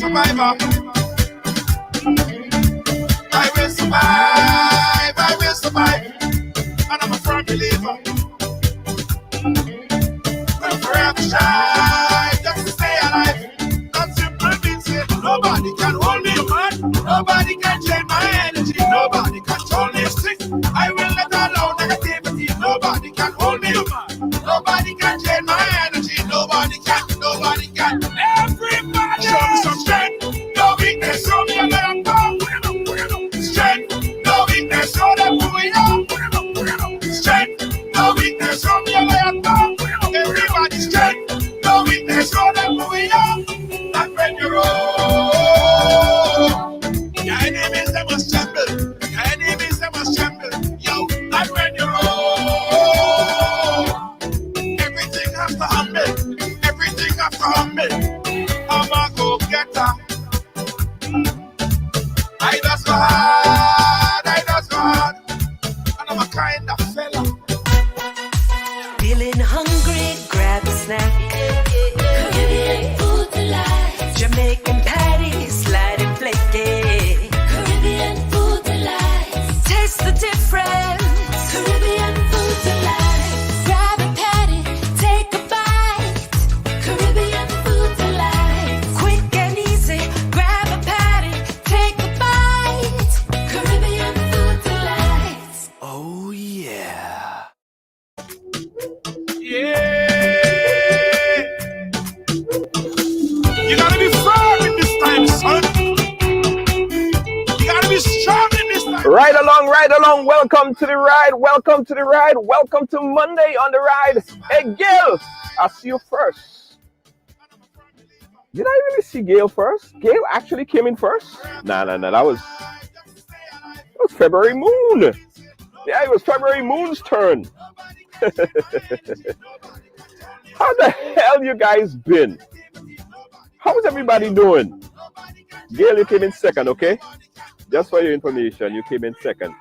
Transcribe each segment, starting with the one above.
survivor. I will survive, I will survive. And I'm a firm believer. We'll forever shine, just to stay alive. That simple means it. Nobody can hold me, man. Nobody can change my energy. Nobody control me. I will let alone negativity. Nobody can hold me, man. Nobody can change my energy. Nobody can, nobody can. Everybody show me some strength. No weakness, show me a better power. Strength, no weakness, show them who we are. Strength, no weakness, show me a better power. Everybody strength, no weakness, show them who we are. That when you roll, your enemies they must tremble. Your enemies they must tremble. Yo, that when you roll, everything has to humble. Everything has to humble. I'm a go-getter. I just go hard, I just go hard. And I'm a kind of fella. Feeling hungry, grab a snack. Caribbean food delight. Jamaican patties, slide and flaky. Caribbean food delight. Taste the difference. Caribbean food delight. Grab a patty, take a bite. Caribbean food delight. Quick and easy, grab a patty, take a bite. Caribbean food delight. Oh yeah. Yeah. You gotta be firm in this time, son. You gotta be strong in this time. Ride along, ride along. Welcome to the ride. Welcome to the ride. Welcome to Monday on the ride. Hey, Gail, I see you first. Did I really see Gail first? Gail actually came in first? Nah. That was February Moon. Yeah, it was February Moon's turn. How the hell you guys been? How is everybody doing? Gail, you came in second, okay? Just for your information, you came in second.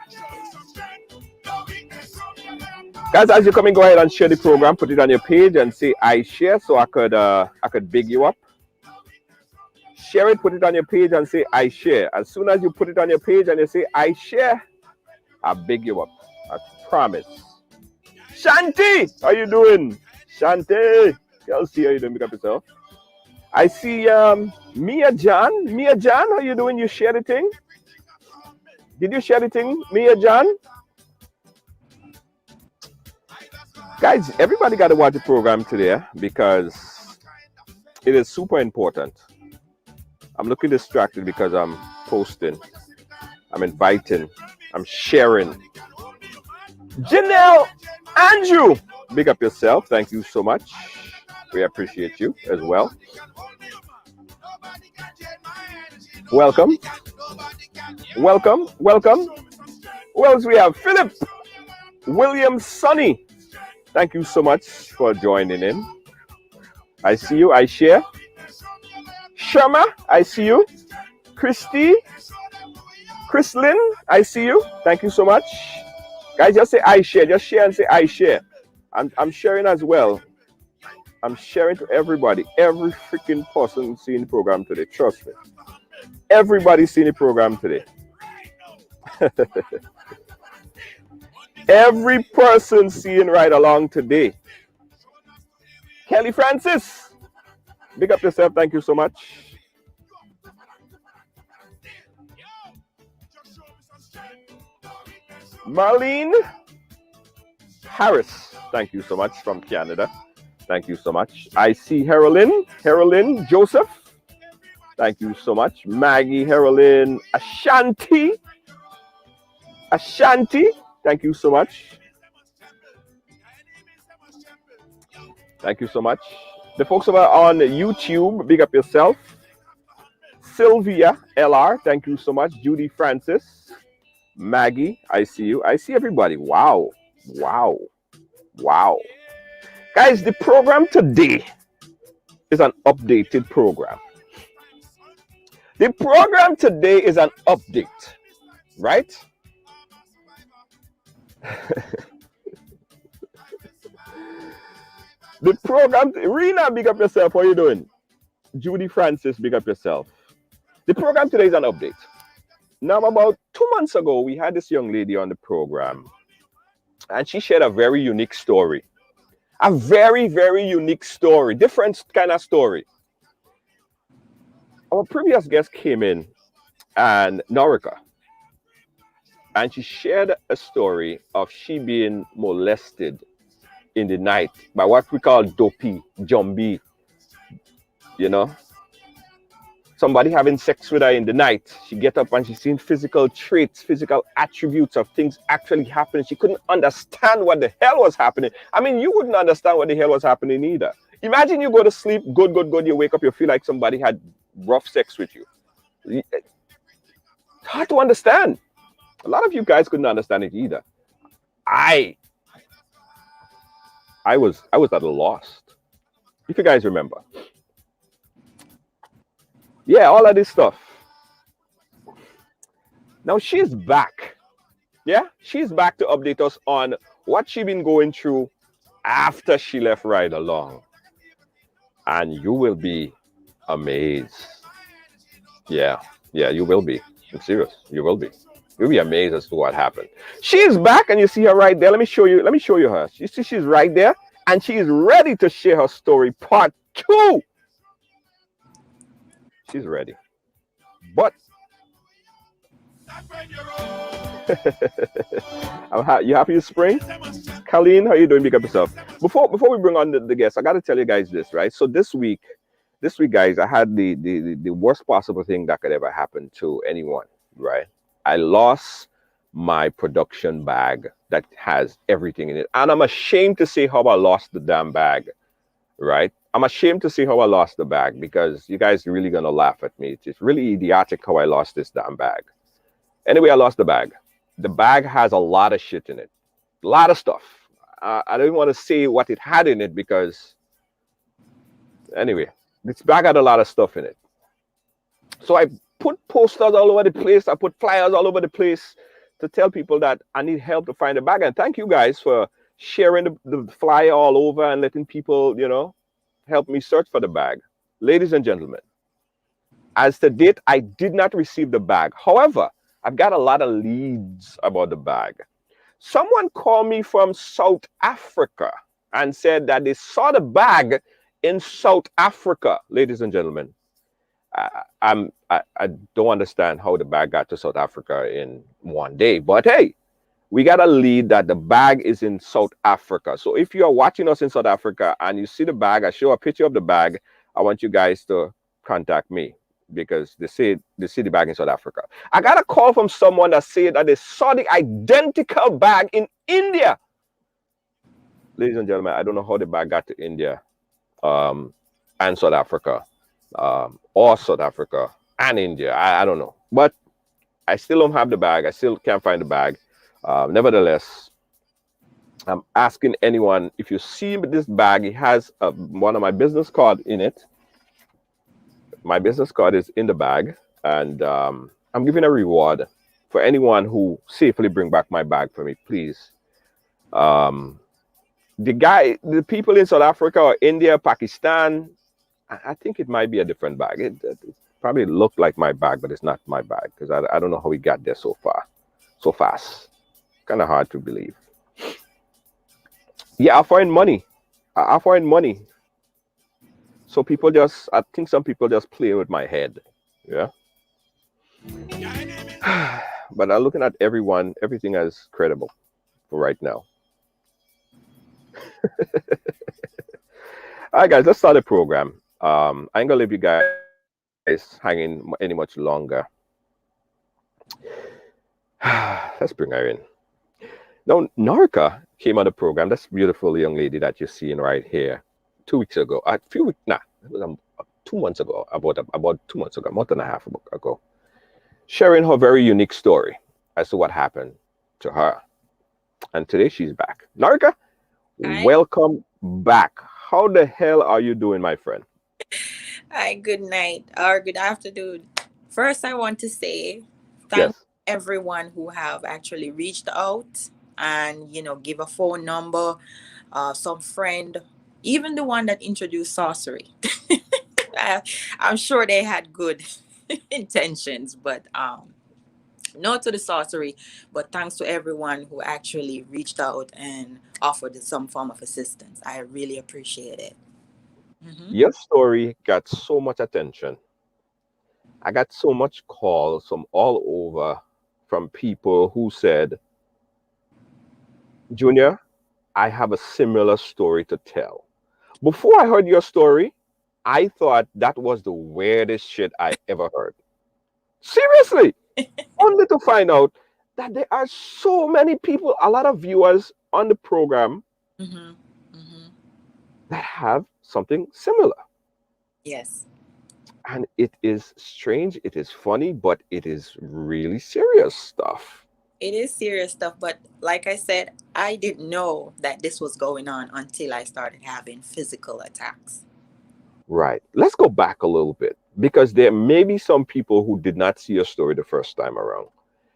Guys, as you come in, go ahead and share the program. Put it on your page and say I share, so I could big you up. Share it, put it on your page and say I share. As soon as you put it on your page and you say I share, I'll big you up. I promise. Shanti, how you doing? Shanti, Kelsey, how you doing? Pick up yourself. I see Mia John. Mia John, how you doing? You share the thing? Did you share the thing, Mia John? Guys, everybody got to watch the program today because it is super important. I'm looking distracted because I'm posting, I'm inviting, I'm sharing. Janelle Andrew, big up yourself. Thank you so much. We appreciate you as well. Welcome. Welcome. Welcome. Who else we have? Philip William Sonny. Thank you so much for joining in. I see you. I share. Sharma, I see you. Christy. Chrislyn, I see you. Thank you so much. Guys, just say I share. Just share and say I share. I'm sharing as well. I'm sharing to everybody. Every freaking person seeing the program today. Trust me. Everybody's seeing the program today. Every person seeing Ride Along today. Kelly Francis, big up yourself. Thank you so much. Marlene Harris, thank you so much from Canada. Thank you so much. I see Herolyn Joseph. Thank you so much. Maggie, Herolyn, Ashanti. Thank you so much. Thank you so much. The folks over on YouTube, big up yourself. Sylvia LR, thank you so much. Judy Francis. Maggie, I see you. I see everybody. Wow. Guys, the program today is an updated program. The program today is an update, right? The program, Rena, big up yourself. How are you doing? Judy Francis, big up yourself. The program today is an update. Now, about 2 months ago, we had this young lady on the program, and she shared a very unique story. A very, very unique story, different kind of story. Our previous guest came in, and Narca, and she shared a story of she being molested in the night by what we call dopey, Jumbie, you know, somebody having sex with her in the night. She get up and she's seen physical traits, physical attributes of things actually happening. She couldn't understand what the hell was happening. I mean, you wouldn't understand what the hell was happening either. Imagine you go to sleep, good, good, good. You wake up, you feel like somebody had rough sex with you. It's hard to understand. A lot of you guys couldn't understand it either. I was at a loss. If you guys remember. Yeah, all of this stuff. Now she's back. Yeah, she's back to update us on what she's been going through after she left Ridealong. And you will be amazed. Yeah, you will be. I'm serious. You will be. You'll be amazed as to what happened. She's back, and you see her right there. Let me show you her. You see she's right there, and she is ready to share her story part 2. She's ready. But you happy to spring? Colleen, how you doing? Big up yourself. Before we bring on the guests, I gotta tell you guys this, right? So this week, guys, I had the worst possible thing that could ever happen to anyone, right? I lost my production bag that has everything in it. And I'm ashamed to say how I lost the damn bag, right? I'm ashamed to say how I lost the bag because you guys are really going to laugh at me. It's really idiotic how I lost this damn bag. Anyway, I lost the bag. The bag has a lot of shit in it. A lot of stuff. I don't want to say what it had in it because, anyway, this bag had a lot of stuff in it. So I put posters all over the place. I put flyers all over the place to tell people that I need help to find the bag. And thank you guys for sharing the flyer all over and letting people, help me search for the bag. Ladies and gentlemen, as to date, I did not receive the bag. However, I've got a lot of leads about the bag. Someone called me from South Africa and said that they saw the bag in South Africa. Ladies and gentlemen, I don't understand how the bag got to South Africa in one day, but hey, we got a lead that the bag is in South Africa. So if you are watching us in South Africa and you see the bag, I show a picture of the bag, I want you guys to contact me because they see the bag in South Africa. I got a call from someone that said that they saw the identical bag in India. Ladies and gentlemen, I don't know how the bag got to India and South Africa. Or South Africa and India. I don't know. But I still don't have the bag. I still can't find the bag. Nevertheless, I'm asking anyone, if you see this bag, it has one of my business cards in it. My business card is in the bag. And I'm giving a reward for anyone who safely bring back my bag for me, please. The people in South Africa or India, Pakistan, I think it might be a different bag. It probably looked like my bag, but it's not my bag because I don't know how we got there so fast. Kind of hard to believe. Yeah, I find money. So I think some people just play with my head. Yeah. But I'm looking at everything as credible for right now. All right, guys, let's start the program. I ain't gonna leave you guys hanging any much longer. Let's bring her in. Now, Narca came on the program. That's beautiful young lady that you're seeing right here. 2 weeks ago, it was 2 months ago, about 2 months ago, a month and a half ago, sharing her very unique story as to what happened to her. And today she's back. Narca, Hi. welcome back. How the hell are you doing, my friend? Hi, good night or good afternoon. First, I want to say thank Yes. everyone who have actually reached out and give a phone number, some friend, even the one that introduced sorcery. I'm sure they had good. intentions. But no to the sorcery, but thanks to everyone who actually reached out and offered some form of assistance. I really appreciate it. Hmm. Your story got so much attention. I got so much calls from all over from people who said, Junior, I have a similar story to tell. Before I heard your story, I thought that was the weirdest shit I ever heard. Seriously, only to find out that there are so many people, a lot of viewers on the program Hmm. Hmm. that have something similar. Yes. And it is strange, it is funny, but it is really serious stuff. It is serious stuff, but like I said, I didn't know that this was going on until I started having physical attacks. Right. Let's go back a little bit because there may be some people who did not see your story the first time around.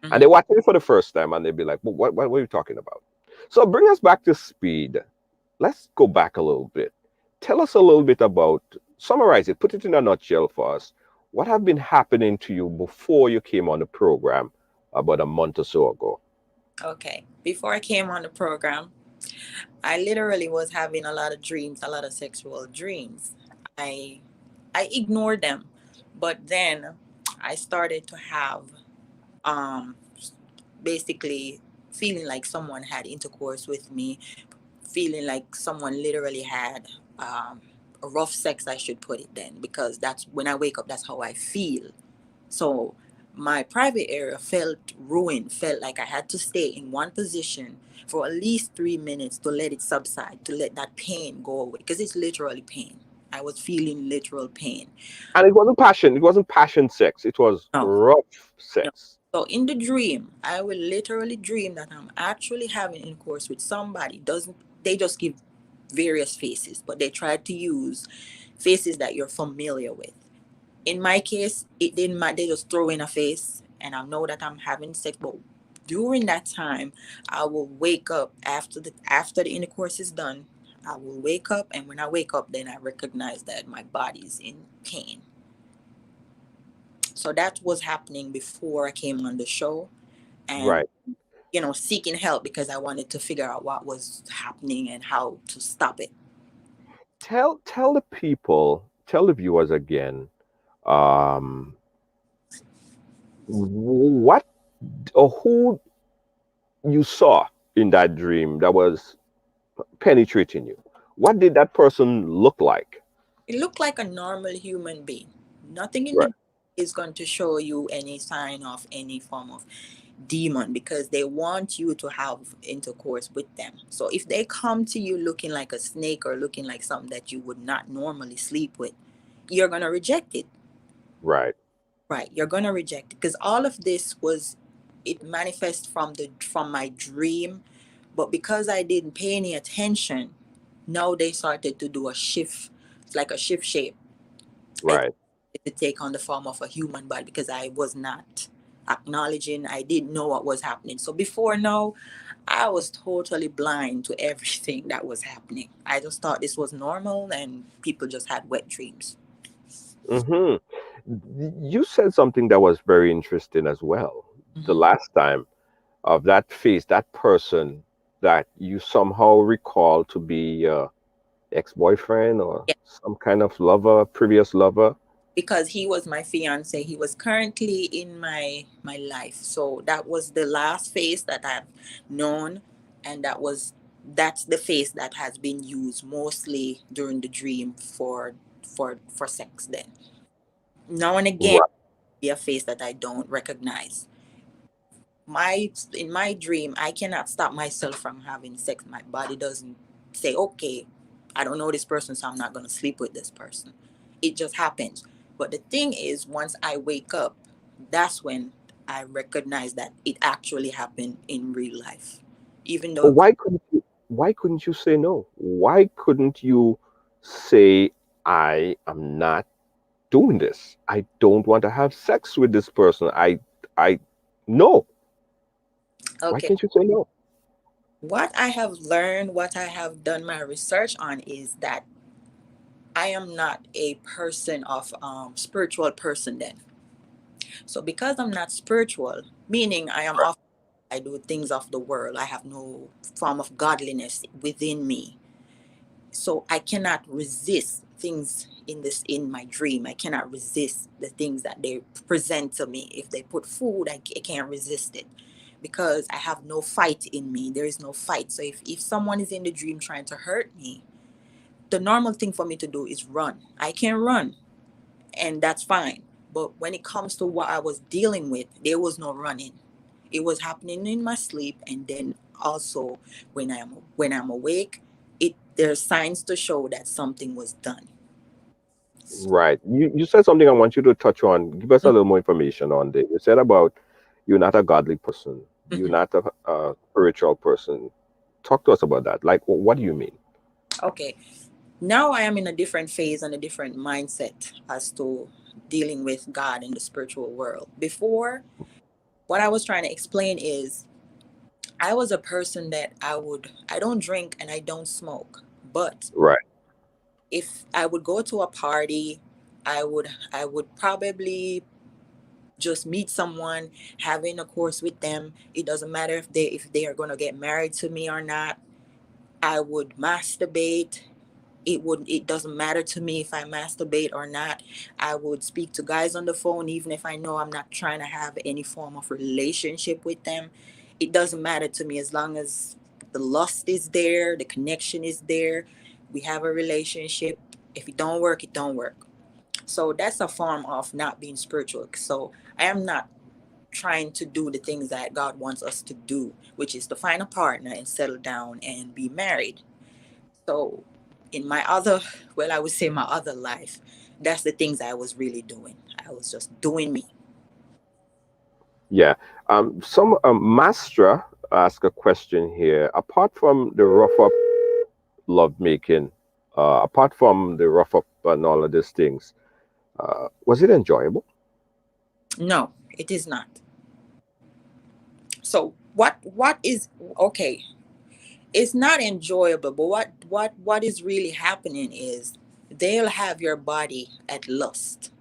And they Hmm. watch it for the first time and they'll be like, well, what are you talking about? So bring us back to speed. Let's go back a little bit. Tell us a little bit about, summarize it, put it in a nutshell for us. What have been happening to you before you came on the program about a month or so ago? Okay. Before I came on the program, I literally was having a lot of dreams, a lot of sexual dreams. I I ignored them, but then I started to have um basically feeling like someone had intercourse with me, feeling like someone literally had a rough sex, I should put it then, because that's when I wake up, that's how I feel. So my private area felt ruined, felt like I had to stay in one position for at least 3 minutes to let it subside, to let that pain go away, because it's literally pain. I was feeling literal pain. And it wasn't passion sex, it was No, rough no. sex. So in the dream, I will literally dream that I'm actually having intercourse with somebody. Doesn't They just give various faces, but they try to use faces that you're familiar with. In my case, it didn't matter. They just throw in a face, and I know that I'm having sex. But during that time, I will wake up after the intercourse is done. I will wake up, and when I wake up, then I recognize that my body's in pain. So that was happening before I came on the show, and Right. seeking help because I wanted to figure out what was happening and how to stop it. Tell the people, tell the viewers again, um, what or who you saw in that dream that was penetrating you. What did that person look like? It looked like a normal human being. Nothing in Right. the is going to show you any sign of any form of demon because they want you to have intercourse with them. So if they come to you looking like a snake or looking like something that you would not normally sleep with, you're going to reject it. Right. Right, you're going to reject it because all of this was it manifests from my dream, but because I didn't pay any attention, now they started to do a shift. It's like a shift shape. It Right. to take on the form of a human body because I was not acknowledging, I didn't know what was happening. So before now, I was totally blind to everything that was happening. I just thought this was normal and people just had wet dreams. Hmm. You said something that was very interesting as well. The Hmm. last time of that face, that person that you somehow recall to be ex-boyfriend or Yeah, some kind of lover, previous lover. because he was my fiance. He was currently in my life. So that was the last face that I've known, and that's the face that has been used mostly during the dream for sex then. Now and again, Right. be a face that I don't recognize. In my dream, I cannot stop myself from having sex. My body doesn't say, okay, I don't know this person, so I'm not going to sleep with this person. It just happens. But the thing is, once I wake up, that's when I recognize that it actually happened in real life. Even But though, why couldn't you say no? Why couldn't you say I am not doing this? I don't want to have sex with this person. I no. Why okay, can't you say no? what I have learned, what I have done my research on is that I am not a person of spiritual person then. So because I'm not spiritual, meaning I am off, I do things of the world. I have no form of godliness within me. So I cannot resist things in my dream. I cannot resist the things that they present to me. If they put food, I can't resist it because I have no fight in me. There is no fight. So if someone is in the dream trying to hurt me, the normal thing for me to do is run. I can run, and that's fine. But when it comes to what I was dealing with, there was no running. It was happening in my sleep, and then also when I'm awake, it there's signs to show that something was done. Right. You said something I want you to touch on. Give us a little more information on this. You said about you're not a godly person. You're Mhm. not a spiritual person. Talk to us about that. Like, what do you mean? Okay, now I am in a different phase and a different mindset as to dealing with God in the spiritual world. Before, what I was trying to explain is I was a person that I don't drink and I don't smoke, but Right. if I would go to a party, I would probably just meet someone, having a course with them. It doesn't matter if they are going to get married to me or not. I would masturbate. It doesn't matter to me if I masturbate or not. I would speak to guys on the phone even if I know I'm not trying to have any form of relationship with them. It doesn't matter to me as long as the lust is there, the connection is there, we have a relationship. If it don't work, it don't work. So that's a form of not being spiritual. So I am not trying to do the things that God wants us to do, which is to find a partner and settle down and be married. So in my other, well, I would say my other life, that's the things I was really doing. I was just doing me. Yeah. Some Mastra ask a question here. Apart from the rough up love making, apart from the rough up and all of these things, was it enjoyable? No, it is not. So what is okay? It's not enjoyable, but what is really happening is they'll have your body at lust.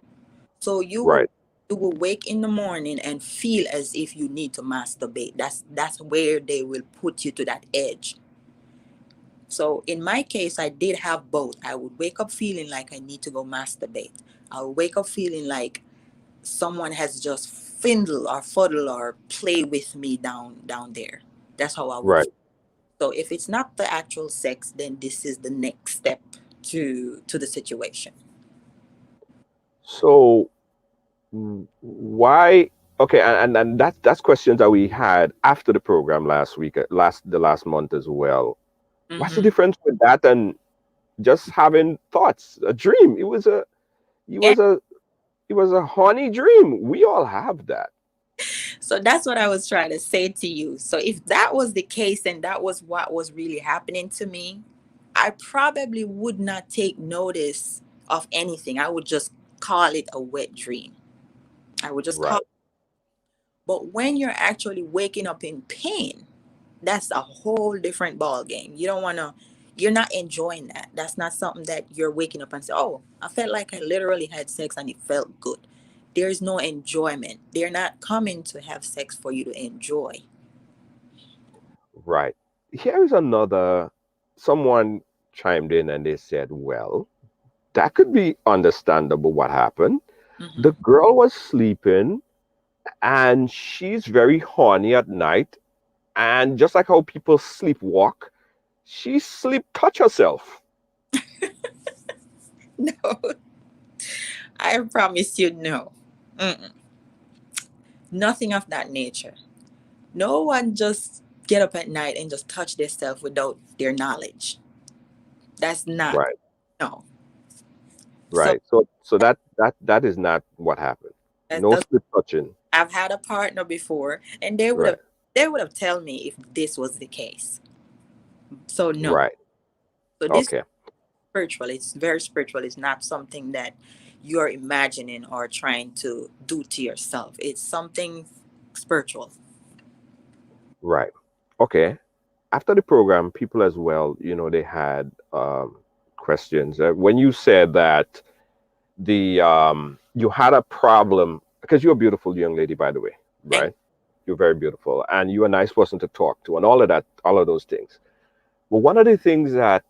So Right. you will wake in the morning and feel as if you need to masturbate. That's where they will put you to that edge. So in my case, I did have both. I would wake up feeling like I need to go masturbate. I would wake up feeling like someone has just findle or fuddle or play with me down there. That's how I would Right. feel. So if it's not the actual sex, then this is the next step to the situation. So why? Okay, and that's questions that we had after the program last week, the last month as well. What's the Hmm. difference with that and just having thoughts, a dream? It Yeah. was a it was a horny dream. We all have that. So that's what I was trying to say to you. So if that was the case and that was what was really happening to me, I probably would not take notice of anything. I would just call it a wet dream. I would just call. Right. But when you're actually waking up in pain, that's a whole different ball game. You don't want to. You're not enjoying that. That's not something that you're waking up and say, "Oh, I felt like I literally had sex and it felt good." There's no enjoyment. They're not coming to have sex for you to enjoy. Right. Here's another. Someone chimed in and they said, "Well, that could be understandable. What happened? Hmm. The girl was sleeping, and she's very horny at night, and just like how people sleepwalk, she sleep touch herself." No, I promise you, no. Mm-mm. Nothing of that nature. No one just get up at night and just touch themselves without their knowledge. That's not, Right. no. So Right. So that is not what happened. that No does. slip touching. I've had a partner before, and they would Right. have they would have tell me if this was the case. So no. Right. So this Okay. spiritual. It's very spiritual. It's not something that you're imagining or trying to do to yourself. It's something spiritual. Right. Okay. After the program, people as well, they had questions. When you said that you had a problem because you're a beautiful young lady, by the way, Thank. right? You're very beautiful, and you're a nice person to talk to, and all of that, all of those things. But one of the things that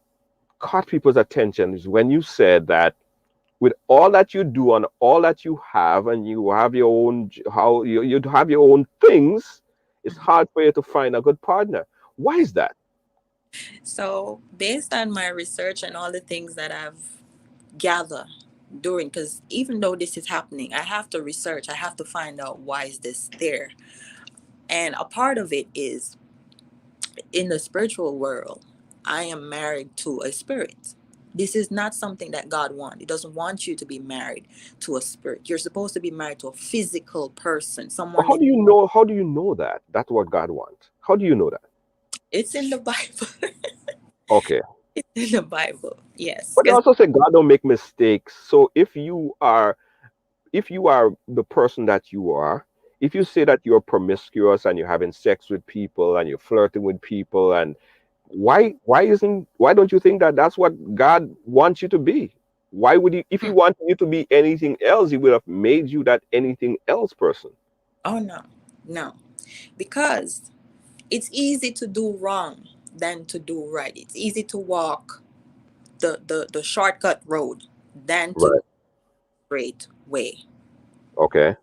caught people's attention is when you said that with all that you do and all that you have, and you have your own, how you have your own things, it's hard for you to find a good partner. Why is that? So, based on my research and all the things that I've gathered during, because even though this is happening, I have to research, I have to find out why is this there. And a part of it is in the spiritual world, I am married to a spirit. This is not something that God wants. He doesn't want you to be married to a spirit. You're supposed to be married to a physical person, But someone how that do you know? How do you know that that's what God wants? How do you know that? it's in the Bible. Okay. It's in the Bible. Yes. But they 'Cause- also say God don't make mistakes. So if you are the person that you are, if you say that you're promiscuous and you're having sex with people and you're flirting with people, and why don't you think that that's what God wants you to be? Why would he, if he Hmm. wanted you to be anything else, he would have made you that anything else person? Oh no, no. Because it's easy to do wrong than to do right. It's easy to walk the shortcut road than to Right. straight way. Okay.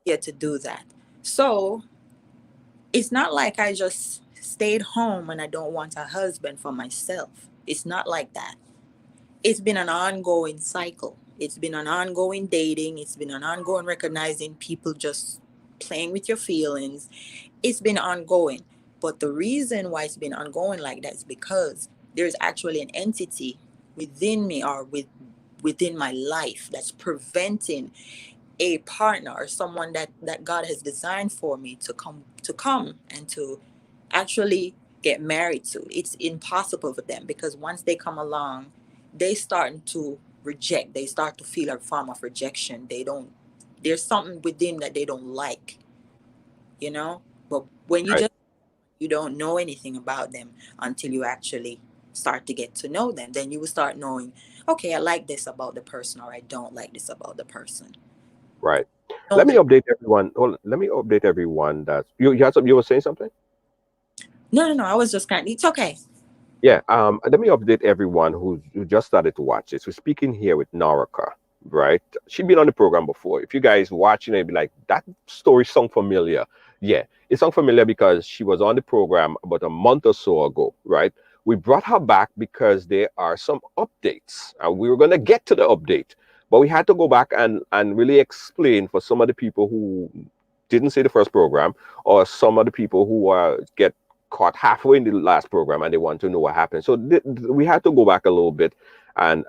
Yeah, to do that. So it's not like I just stayed home and I don't want a husband for myself. It's not like that. It's been an ongoing cycle. It's been an ongoing dating. It's been an ongoing recognizing people just playing with your feelings. It's been ongoing. But the reason why it's been ongoing like that is because there's actually an entity within me or within my life that's preventing a partner or someone that God has designed for me to come and to actually get married to. It's impossible for them because once they come along, they start to reject. They start to feel a form of rejection. They don't. There's something within that they don't like, you know. But when Right. you don't know anything about them until you actually start to get to know them, then you will start knowing, okay, I like this about the person or I don't like this about the person. Right. Know Let me the update everyone. Hold on. Let me update everyone that you had some, you were saying something? no. I was just kind of, it's okay. Yeah, let me update everyone who just started to watch this. We're speaking here with Narca, right? She's been on the program before. If you guys watching it, be like, that story sound familiar. Yeah, it sound familiar because she was on the program about a month or so ago, right? We brought her back because there are some updates, and we were going to get to the update, but we had to go back and really explain for some of the people who didn't see the first program, or some of the people who get caught halfway in the last program and they want to know what happened. So we had to go back a little bit and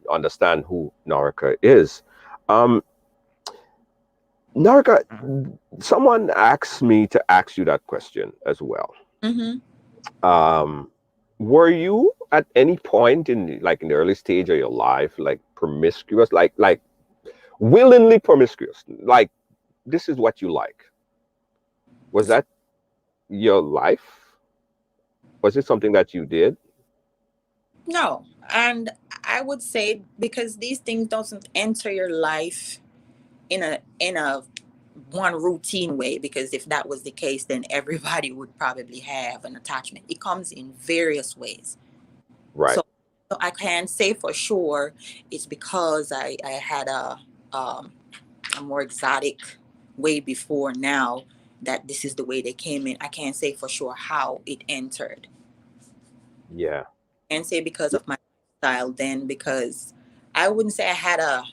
understand who Narca is. Um, Narca, someone asked me to ask you that question as well. Mm-hmm. Um, were you at any point in the early stage of your life like promiscuous, like willingly promiscuous, like this is what you like? Was that your life? Was it something that you did? No, and I would say because these things doesn't enter your life in a one routine way, because if that was the case then everybody would probably have an attachment. It comes in various ways. Right. So I can't say for sure it's because I had um, a more exotic way before now that this is the way they came in. I can't say for sure how it entered. Yeah. And say because of my style then, because I wouldn't say I had a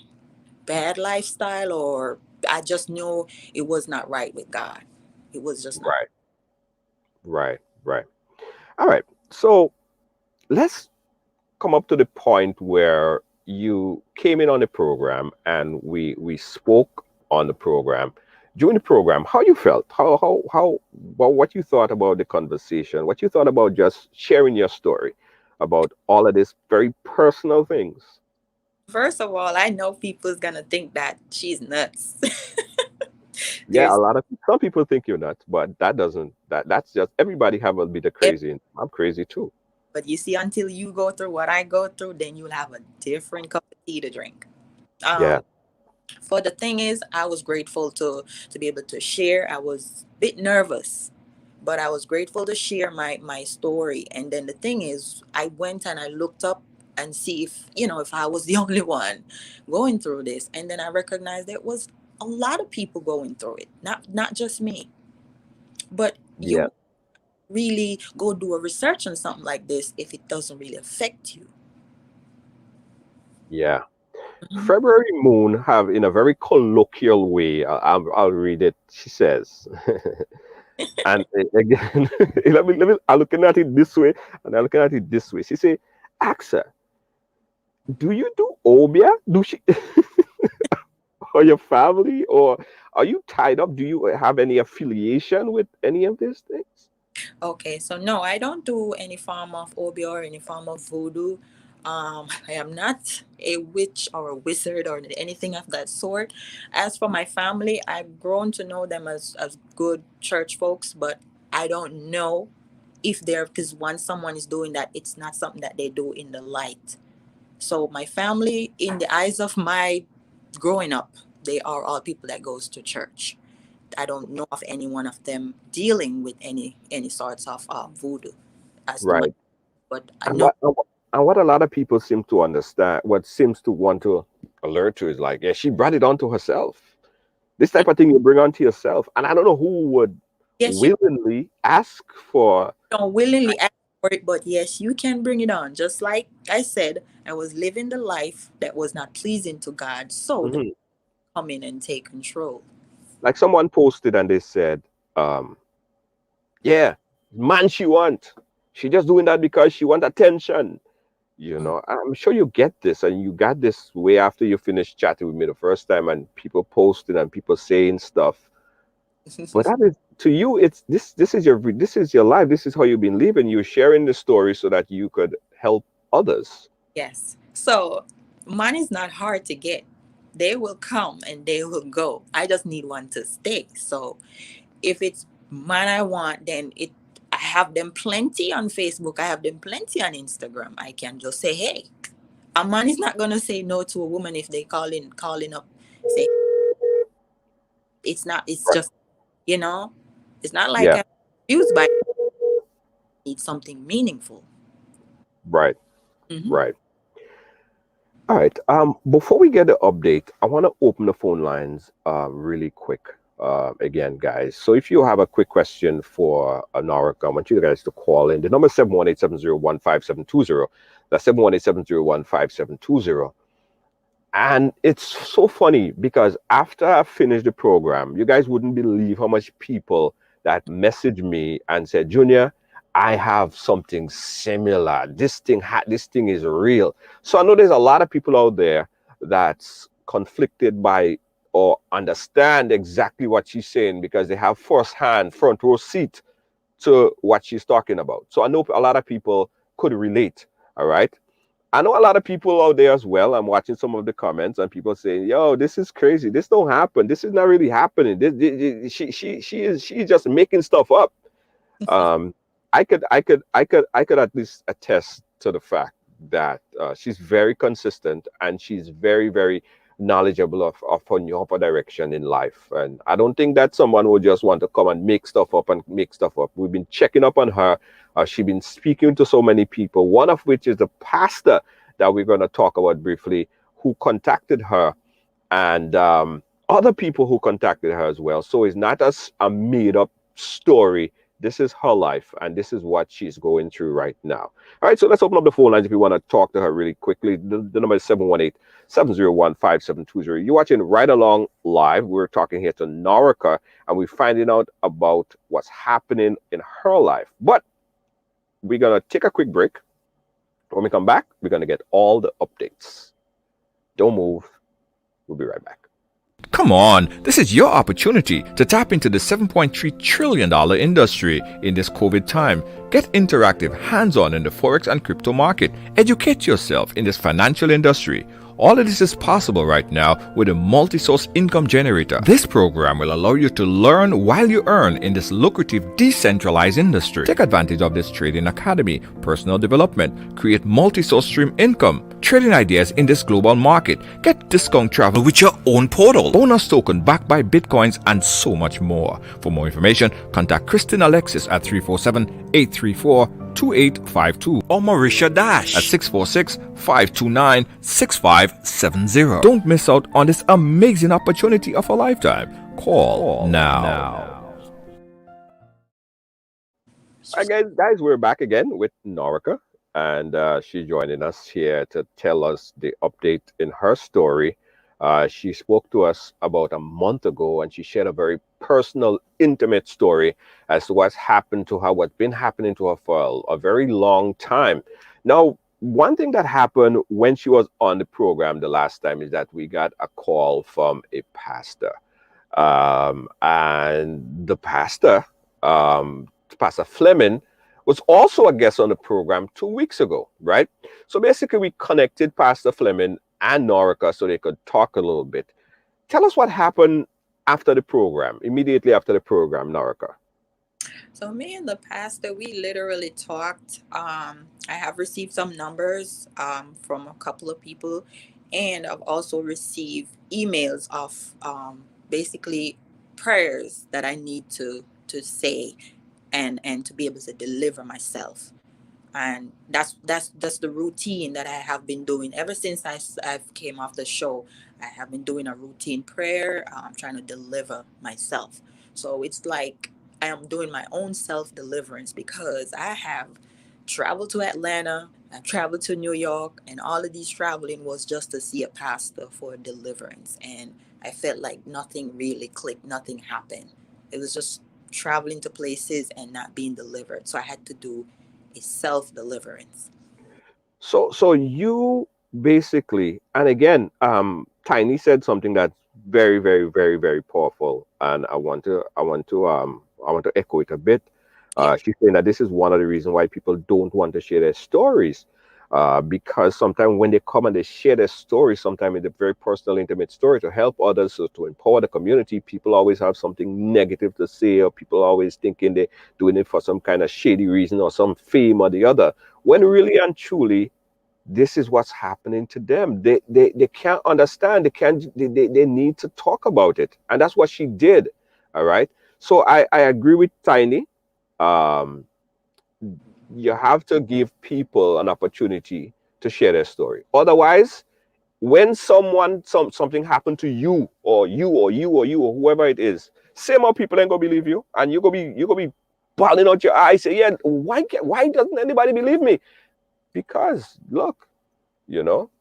bad lifestyle, or I just knew it was not right with God. It was just not. Right. Right. Right. All right. So let's come up to the point where you came in on the program and we spoke on the program. During the program, how you felt, how well, what you thought about the conversation, what you thought about just sharing your story about all of these very personal things. First of all, I know people's gonna think that she's nuts. Yeah, a There's lot of some people think you're nuts, but that doesn't that's just everybody have a bit of crazy, and I'm crazy too. but you see, until you go through what I go through, then you'll have a different cup of tea to drink. Yeah. Um, For the thing is, I was grateful to be able to share. I was a bit nervous, but I was grateful to share my story. And then the thing is, I went and I looked up and see if if I was the only one going through this. And then I recognized there was a lot of people going through it, not just me. But Yeah, you really go do a research on something like this if it doesn't really affect you. yeah. Mhm. February Moon have, in a very colloquial way, I'll read it. She says, and again, I'm looking at it this way, and I'm looking at it this way. She say, "Axa, do you do obia? Do she or your family, or are you tied up? Do you have any affiliation with any of these things?" Okay, so no, I don't do any form of obi or any form of voodoo. I am not a witch or a wizard or anything of that sort. As for my family, I've grown to know them as good church folks, but I don't know if they're, because once someone is doing that, it's not something that they do in the light. So my family, in the eyes of my growing up, they are all people that goes to church. I don't know of any one of them dealing with any sorts of voodoo as to my, Right. but I And know. what a lot of people seem to understand, what seems to want to alert to is like, yeah, she brought it onto herself. This Yeah, type of thing you bring onto yourself, and I don't know who would yes, you willingly ask for. don't willingly ask for it, but yes, you can bring it on. Just like I said, I was living the life that was not pleasing to God, so the Mhm. come in and take control. Like someone posted and they said, um, "Yeah, man, she want. She just doing that because she want attention." Mm. I'm sure you get this, and you got this way after you finished chatting with me the first time, and people posting and people saying stuff. But that is, to you, it's this. This is your life. This is how you've been living. You're sharing the story so that you could help others. Yes. So money is not hard to get. They will come and they will go. I just need one to stay. So if it's man I want, then it I have them plenty on Facebook. I have them plenty on Instagram. I can just say, hey, a man is not gonna say no to a woman if they calling up say it's not, it's Right. just, you know, it's not like Yeah. I'm confused by need something meaningful. Right. Hmm. Right. All right. Before we get the update, I want to open the phone lines really quick. Again, guys. So if you have a quick question for Narca, I want you guys to call in. The number is 718-701-5720. That's 718-701-5720. And it's so funny because after I finished the program, you guys wouldn't believe how much people that messaged me and said, Junior, I have something similar. This thing is real. So I know there's a lot of people out there that's conflicted by or understand exactly what she's saying because they have first-hand front row seat to what she's talking about. So I know a lot of people could relate. All right. I know a lot of people out there as well. I'm watching some of the comments and people saying, "Yo, this is crazy. This don't happen. This is not really happening. She's just making stuff up." Um, I could at least attest to the fact that she's very consistent and she's very very knowledgeable of her direction in life. And I don't think that someone would just want to come and make stuff up and make stuff up. We've been checking up on her. She's been speaking to so many people. One of which is the pastor that we're going to talk about briefly, who contacted her, and other people who contacted her as well. So it's not a made up story. This is her life, and this is what she's going through right now. All right, so let's open up the phone lines if you want to talk to her really quickly. The number is 718-701-5720. You're watching Ride Along Live. We're talking here to Narca, and we're finding out about what's happening in her life. But we're going to take a quick break. When we come back, we're going to get all the updates. Don't move. We'll be right back. Come on, this is your opportunity to tap into the $7.3 trillion industry in this COVID time. Get interactive, hands-on in the Forex and crypto market. Educate yourself in this financial industry. All of this is possible right now with a multi-source income generator. This program will allow you to learn while you earn in this lucrative decentralized industry. Take advantage of this trading academy, personal development, create multi-source stream income, trading ideas in this global market, get discount travel with your own portal, bonus token backed by bitcoins, and so much more. For more information, contact Christine Alexis at 347-834-2852 or Marisha Dash at 646-529-6570. Don't miss out on this amazing opportunity of a lifetime. Call now. All right, guys, we're back again with Narca, and she's joining us here to tell us the update in her story. She spoke to us about a month ago, and she shared a very personal, intimate story as to what's happened to her, what's been happening to her for a very long time. Now, one thing that happened when she was on the program the last time is that we got a call from a pastor. And the pastor, Pastor Fleming, was also a guest on the program 2 weeks ago, right? So basically, we connected Pastor Fleming and Narca so they could talk a little bit. Tell us what happened after the program, immediately after the program, Narca. So me and the pastor, we literally talked. I have received some numbers from a couple of people, and I've also received emails of basically prayers that I need to say and to be able to deliver myself. And that's the routine that I have been doing ever since I've came off the show. I have been doing a routine prayer, trying to deliver myself. So it's like I am doing my own self deliverance because I have traveled to Atlanta, I've traveled to New York, and all of these traveling was just to see a pastor for deliverance. And I felt like nothing really clicked, nothing happened. It was just traveling to places and not being delivered. So I had to do a self deliverance. So you basically, and again, Tiny said something that's very, very, very, very powerful, and I want to echo it a bit. Yeah. She's saying that this is one of the reasons why people don't want to share their stories, because sometimes when they come and they share their story, sometimes it's a very personal, intimate story to help others, so to empower the community. People always have something negative to say, or people always thinking they're doing it for some kind of shady reason or some fame or the other. When really and truly, this is what's happening to them. They can't understand. They need to talk about it, and that's what she did. All right. So I agree with Tiny. Um, you have to give people an opportunity to share their story. Otherwise, when something happened to you or you or you or you or whoever it is, same old people ain't gonna believe you, and you gonna be bawling out your eyes. Say, yeah, why doesn't anybody believe me? Because look,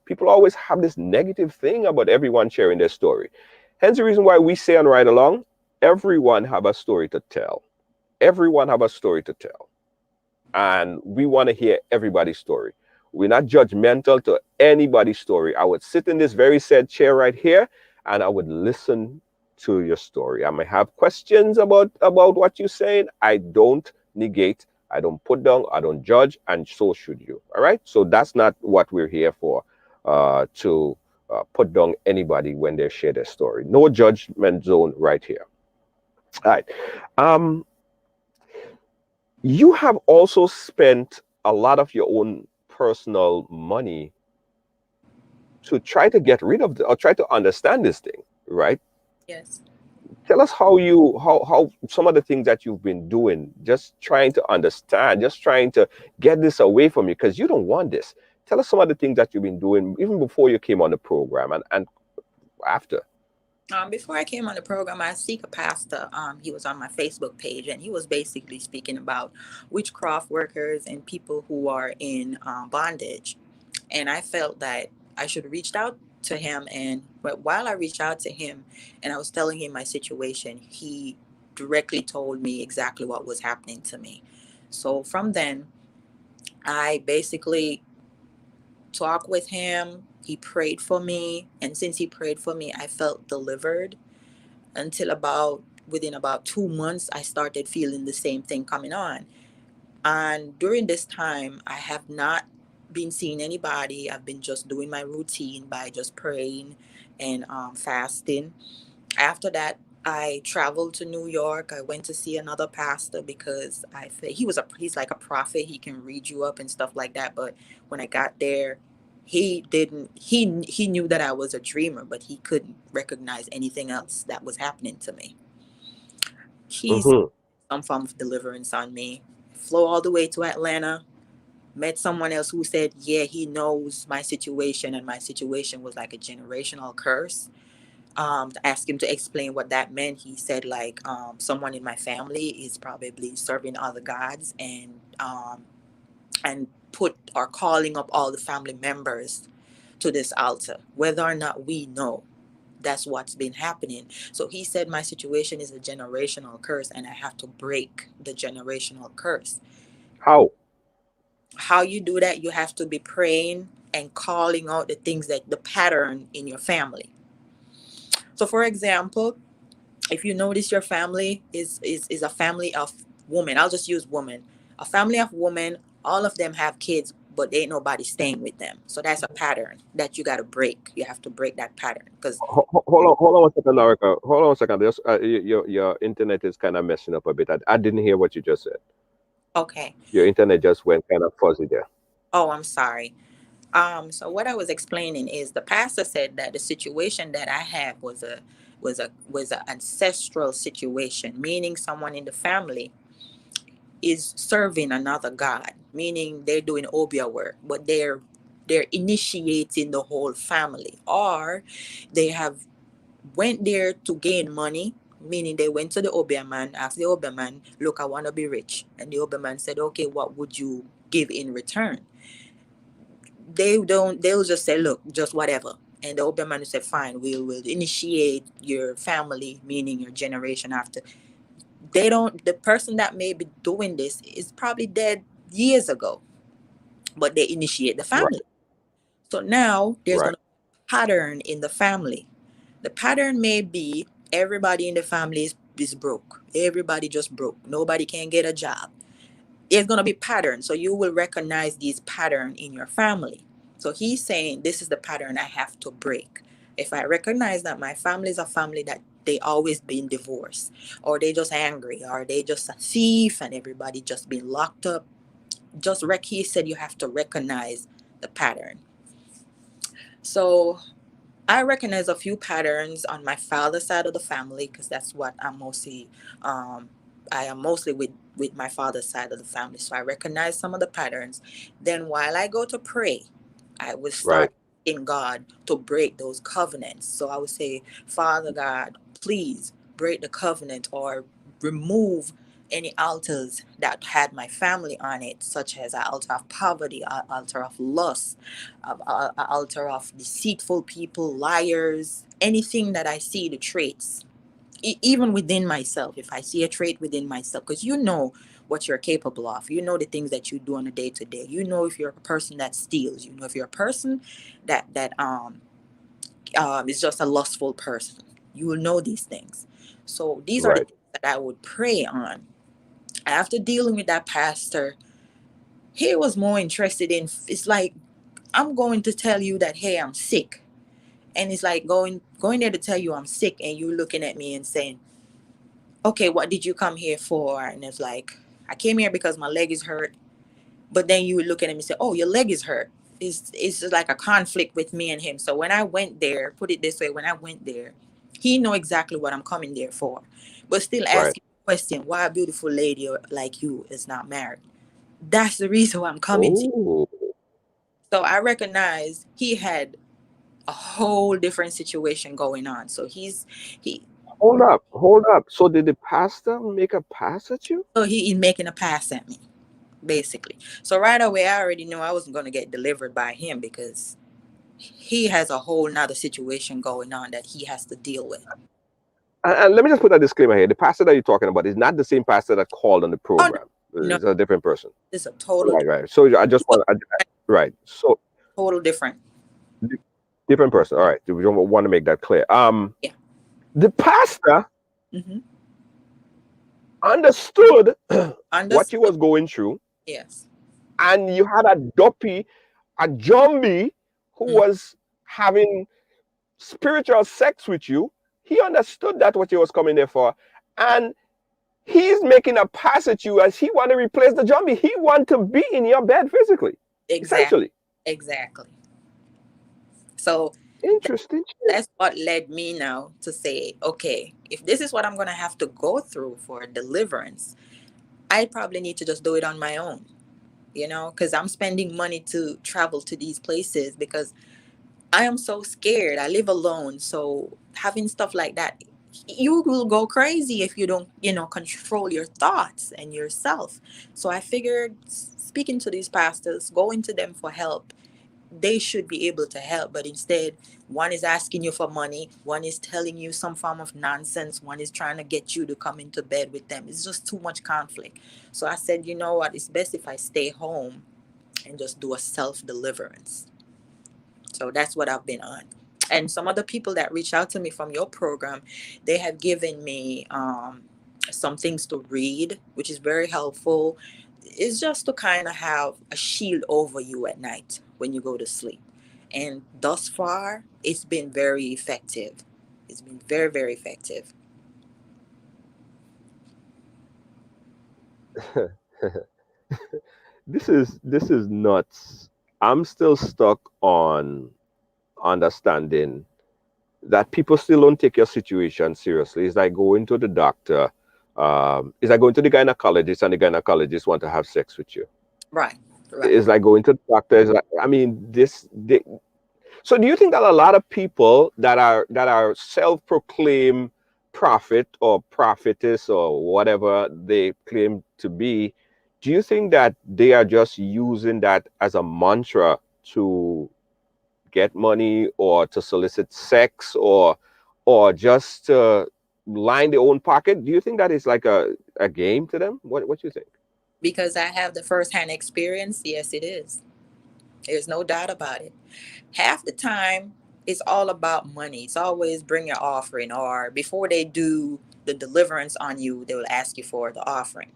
people always have this negative thing about everyone sharing their story. Hence the reason why we say on Ride Along, everyone have a story to tell. Everyone have a story to tell. And we want to hear everybody's story. We're not judgmental to anybody's story. I would sit in this very said chair right here and I would listen to your story. I may have questions about what you're saying. I don't negate, I don't put down, I don't judge, and so should you. All right. So that's not what we're here for, to put down anybody when they share their story. No judgment zone right here. All right. You have also spent a lot of your own personal money to try to get rid of or try to understand this thing, right? Yes. Tell us how some of the things that you've been doing, just trying to understand, just trying to get this away from you because you don't want this. Tell us some of the things that you've been doing even before you came on the program and after. Before I came on the program, I seek a pastor. He was on my Facebook page, and he was basically speaking about witchcraft workers and people who are in bondage. And I felt that I should reach out to him. But while I reached out to him, and I was telling him my situation, he directly told me exactly what was happening to me. So from then, I basically talked with him. He prayed for me, and since he prayed for me, I felt delivered until within about 2 months, I started feeling the same thing coming on. And during this time, I have not been seeing anybody. I've been just doing my routine by just praying and fasting. After that, I traveled to New York. I went to see another pastor because he's like a prophet. He can read you up and stuff like that. But when I got there, he didn't. He knew that I was a dreamer, but he couldn't recognize anything else that was happening to me. He's Mm-hmm. some form of deliverance on me. Flew all the way to Atlanta. Met someone else who said, yeah, he knows my situation, and my situation was like a generational curse. To ask him to explain what that meant, he said like someone in my family is probably serving other gods, and put or calling up all the family members to this altar, whether or not we know. That's what's been happening. So he said my situation is a generational curse, and I have to break the generational curse. How? How you do that? You have to be praying and calling out the things, that the pattern in your family. So for example, if you notice your family is a family of women, I'll just use women, a family of women, all of them have kids, but there ain't nobody staying with them. So that's a pattern that you got to break. You have to break that pattern because Hold on one second, Narca. Hold on one second. Your internet is kind of messing up a bit. I didn't hear what you just said. okay. Your internet just went kind of fuzzy there. Oh, I'm sorry. So what I was explaining is the pastor said that the situation that I had was a ancestral situation, meaning someone in the family is serving another god, meaning they're doing obia work, but they're initiating the whole family, or they have went there to gain money, meaning they went to the obia man, asked the obia man, look, I want to be rich, and the obia man said, okay, what would you give in return? They'll just say, look, just whatever. And the obia man will say, fine, we'll initiate your family, meaning your generation after. They don't, the person that may be doing this is probably dead years ago, but they initiate the Right, family. So now there's right, going to be a pattern in the family. The pattern may be everybody in the family is broke. Everybody just broke. Nobody can get a job. There's going to be patterns. So you will recognize these pattern in your family. So he's saying this is the pattern I have to break. If I recognize that my family is a family that they always been divorced, or they just angry, or they just a thief, and everybody just been locked up, just he said you have to recognize the pattern. So I recognize a few patterns on my father's side of the family because that's what I'm mostly. Um, I am mostly with my father's side of the family, so I recognize some of the patterns. Then while I go to pray, I will right, start in God to break those covenants. So I would say, Father God, please break the covenant or remove any altars that had my family on it, such as an altar of poverty, an altar of lust, an altar of deceitful people, liars, anything that I see the traits. Even within myself, if I see a trait within myself, because you know what you're capable of, you know the things that you do on a day to day, you know if you're a person that steals, you know if you're a person that is just a lustful person, you will know these things. So these are the right. things that I would pray on. After dealing with that pastor, he was more interested in, it's like, I'm going to tell you that, hey, I'm sick. And it's like going there to tell you I'm sick, and you looking at me and saying, okay, what did you come here for? And it's like, I came here because my leg is hurt. But then you would look at him and say, oh, your leg is hurt. It's just like a conflict with me and him. So when I went there, put it this way, when I went there, he know exactly what I'm coming there for. But still Right. asking the question, why a beautiful lady like you is not married? That's the reason why I'm coming to you. Oh, So I recognize he had a whole different situation going on. So he hold up, hold up. So did the pastor make a pass at you? so he is making a pass at me, basically. So right away I already knew I wasn't gonna get delivered by him because he has a whole nother situation going on that he has to deal with. And let me just put a disclaimer here. The pastor that you're talking about is not the same pastor that called on the Oh program. no, It's a different person. it's a total Right, right. So I just want, right. So total different. different person. All right. We don't want to make that clear. Yeah. The pastor Mm-hmm. understood what you Understood. was going through, Yes. and you had a dopey a Jumbie who Mm. was having spiritual sex with you. He understood that what he was coming there for. And he's making a pass at you as he want to replace the Jumbie. He want to be in your bed physically, Exactly. essentially. Exactly. So Interesting. that's what led me now to say, okay, if this is what I'm going to have to go through for deliverance, I probably need to just do it on my own, because I'm spending money to travel to these places because I am so scared. I live alone. So having stuff like that, you will go crazy if you don't, control your thoughts and yourself. So I figured speaking to these pastors, going to them for help, they should be able to help, but instead one is asking you for money, one is telling you some form of nonsense, one is trying to get you to come into bed with them. It's just too much conflict. So I said, you know what, it's best if I stay home and just do a self deliverance. So that's what I've been on. And some other people that reach out to me from your program, they have given me some things to read, which is very helpful. It's just to kind of have a shield over you at night when you go to sleep. And thus far, it's been very effective. It's been very, very effective. This is nuts. I'm still stuck on understanding that people still don't take your situation seriously. It's like going to the doctor. It's like going to the gynecologist, and the gynecologist want to have sex with you. Right, right. It's like going to the doctor. It's like, I mean, so do you think that a lot of people that are self-proclaimed prophet or prophetess or whatever they claim to be, do you think that they are just using that as a mantra to get money or to solicit sex or just to line their own pocket? Do you think that is like a game to them? What do you think? Because I have the first-hand experience, yes, it is. There's no doubt about it. Half the time, it's all about money. It's always bring your offering, or before they do the deliverance on you, they will ask you for the offering.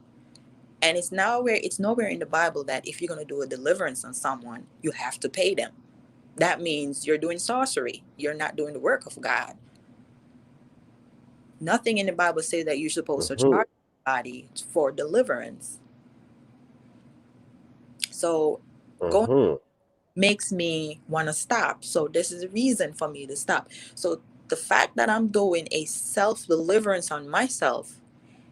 And it's nowhere in the Bible that if you're going to do a deliverance on someone, you have to pay them. That means you're doing sorcery. You're not doing the work of God. Nothing in the Bible says that you're supposed to Hmm. charge somebody for deliverance. So going Hmm. makes me want to stop. So this is a reason for me to stop. So the fact that I'm doing a self deliverance on myself,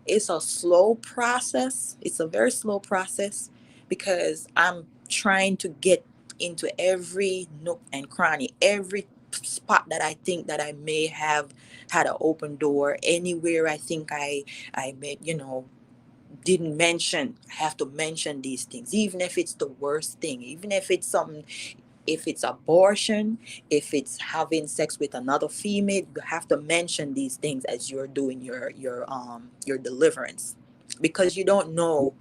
it's a slow process. It's a very slow process because I'm trying to get into every nook and cranny, every spot that I think that I may have had an open door, anywhere I think I made, didn't mention. I have to mention these things, even if it's the worst thing, even if it's something, if it's abortion, if it's having sex with another female, you have to mention these things as you're doing your deliverance, because you don't know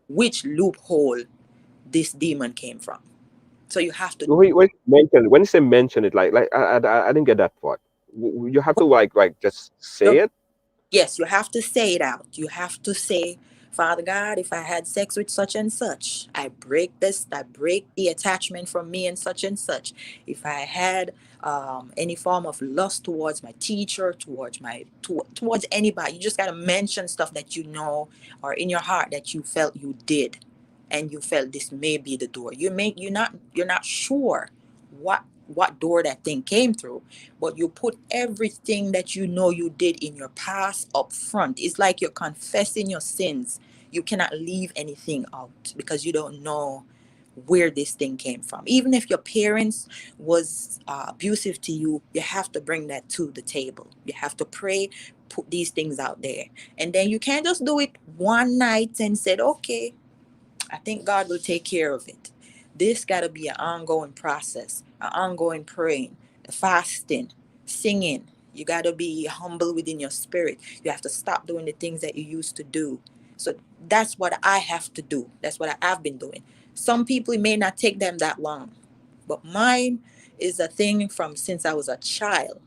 which loophole this demon came from. So you have to. When you say mention it, like I didn't get that part. You have to like just say it. Yes, you have to say it out. You have to say, Father God, if I had sex with such and such, I break this, I break the attachment from me and such. If I had any form of lust towards my teacher, towards anybody, you just got to mention stuff that you know or in your heart that you felt you did, and you felt this may be the door. You're not sure what door that thing came through, but you put everything that you know you did in your past up front. It's like you're confessing your sins. You cannot leave anything out because you don't know where this thing came from. Even if your parents was abusive to you, you have to bring that to the table. You have to pray, put these things out there, and then you can't just do it one night and said, okay, I think God will take care of it. This got to be an ongoing process, an ongoing praying, fasting, singing. You got to be humble within your spirit. You have to stop doing the things that you used to do. So that's what I have to do. That's what I've been doing. Some people, it may not take them that long, but mine is a thing from since I was a child.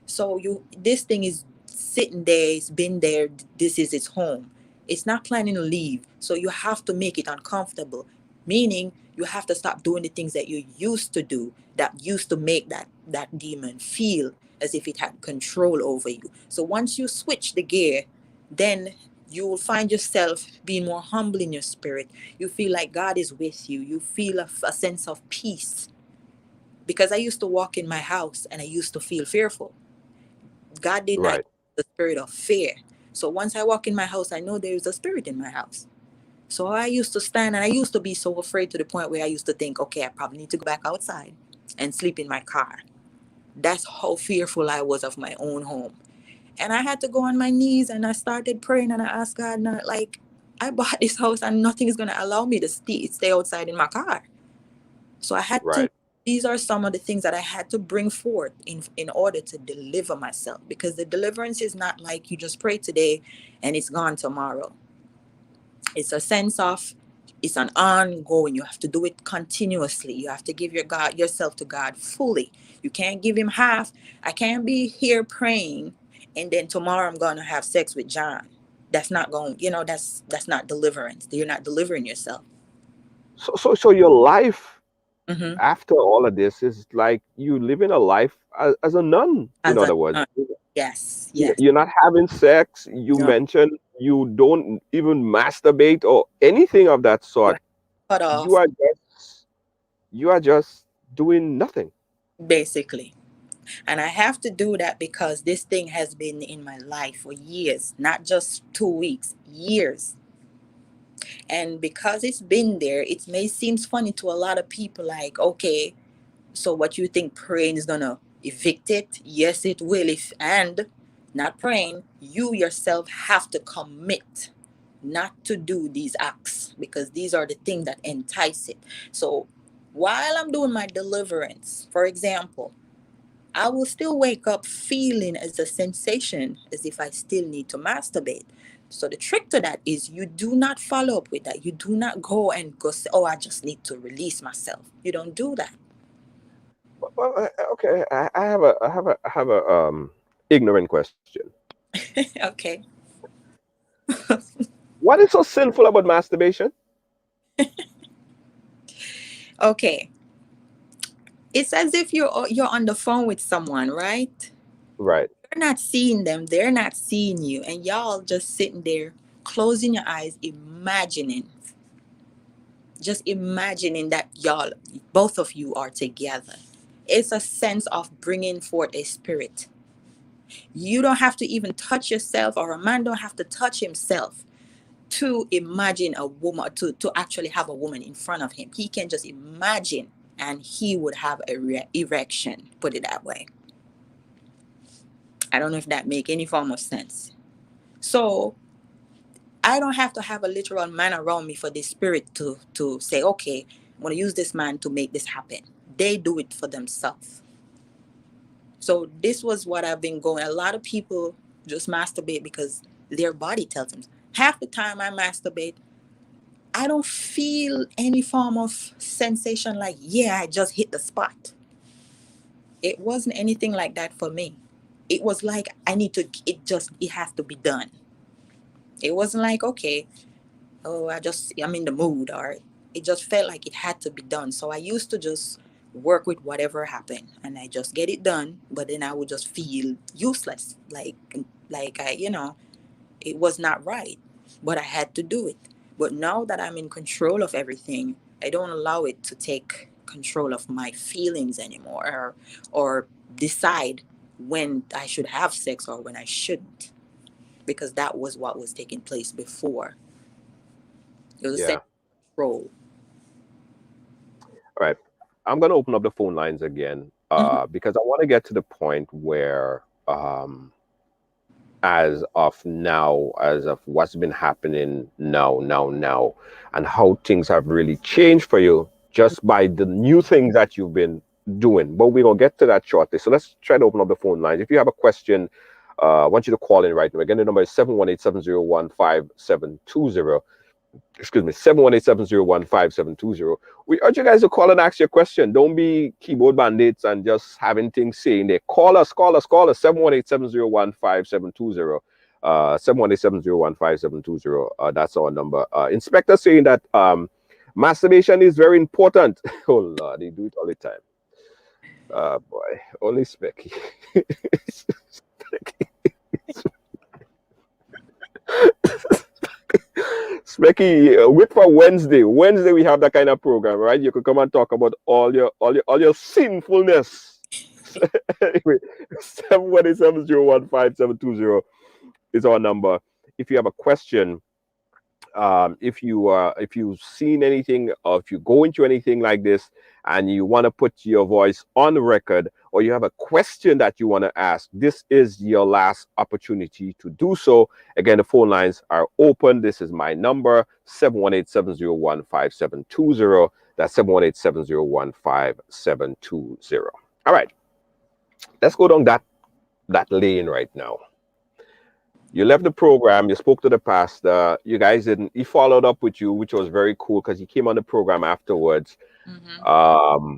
So this thing is sitting there, it's been there, this is its home. It's not planning to leave. So you have to make it uncomfortable. Meaning you have to stop doing the things that you used to do that used to make that demon feel as if it had control over you. So once you switch the gear, then you will find yourself being more humble in your spirit. You feel like God is with you. You feel a sense of peace. Because I used to walk in my house and I used to feel fearful. God did not Right. give the spirit of fear. So once I walk in my house, I know there is a spirit in my house. So I used to stand and I used to be so afraid to the point where I used to think, okay, I probably need to go back outside and sleep in my car. That's how fearful I was of my own home. And I had to go on my knees and I started praying and I asked God, not like, I bought this house and nothing is going to allow me to stay outside in my car. So I had to, Right. these are some of the things that I had to bring forth in order to deliver myself. Because the deliverance is not like you just pray today and it's gone tomorrow. It's a sense of, it's an ongoing. You have to do it continuously. You have to give yourself to God fully. You can't give him half. I can't be here praying and then tomorrow I'm going to have sex with John. That's not going, that's not deliverance. You're not delivering yourself. So your life Mm-hmm. after all of this is like you living a life as a nun, in As a other words. yes, yes. You're not having sex. You No, mentioned you don't even masturbate or anything of that you're sort. cut You off are just you are just doing nothing. basically. And I have to do that because this thing has been in my life for years, not just 2 weeks, years. And because it's been there, it may seem funny to a lot of people like, okay, so what you think praying is gonna evict it? Yes, it will. If and not praying, you yourself have to commit not to do these acts because these are the things that entice it. So while I'm doing my deliverance, for example, I will still wake up feeling as a sensation as if I still need to masturbate. So the trick to that is you do not follow up with that. You do not go and go say, "Oh, I just need to release myself." You don't do that. Well, okay. I have a ignorant question. Okay. What is so sinful about masturbation? Okay. It's as if you're on the phone with someone, right? Right. You're not seeing them, they're not seeing you, and y'all just sitting there closing your eyes, imagining, just imagining that y'all, both of you are together. It's a sense of bringing forth a spirit. You don't have to even touch yourself, or a man don't have to touch himself to imagine a woman, to actually have a woman in front of him. He can just imagine and he would have a erection, put it that way. I don't know if that make any form of sense. So I don't have to have a literal man around me for the spirit to say, okay, I'm going to use this man to make this happen. They do it for themselves. So this was what I've been going. A lot of people just masturbate because their body tells them. Half the time I masturbate, I don't feel any form of sensation like, yeah, I just hit the spot. It wasn't anything like that for me. It was like it has to be done. It wasn't like, okay, oh, I'm in the mood, or it just felt like it had to be done. So I used to just work with whatever happened and I just get it done, but then I would just feel useless, like it was not right, but I had to do it. But now that I'm in control of everything, I don't allow it to take control of my feelings anymore, or decide when I should have sex or when I shouldn't, because that was what was taking place before. It was a sense Yeah. of control. All right. I'm gonna open up the phone lines again, Mhm. because I want to get to the point where, as of now, as of what's been happening now, and how things have really changed for you just by the new things that you've been doing. But we're gonna get to that shortly. So let's try to open up the phone lines. If you have a question, I want you to call in right now. Again, the number is 718-701-5720. Excuse me, 718-701-5720. We urge you guys to call and ask your question. Don't be keyboard bandits and just having things saying there. Call us. 718-701-5720. 718-701-5720. That's our number. Inspector saying that Masturbation is very important. Oh Lord, they do it all the time. Boy, only Specky. Specky, wait for Wednesday. Wednesday we have that kind of program, right? You could come and talk about all your sinfulness. Anyway, 718-701-5720 is our number. If you have a question, if you've seen anything, or if you go into anything like this and you want to put your voice on record, or you have a question that you want to ask, this is your last opportunity to do so. Again, the phone lines are open. This is my number, 718-701-5720. That's 718-701-5720. All right, let's go down that lane right now. You left the program, you spoke to the pastor, you guys didn't, he followed up with you, which was very cool because he came on the program afterwards. Mm-hmm.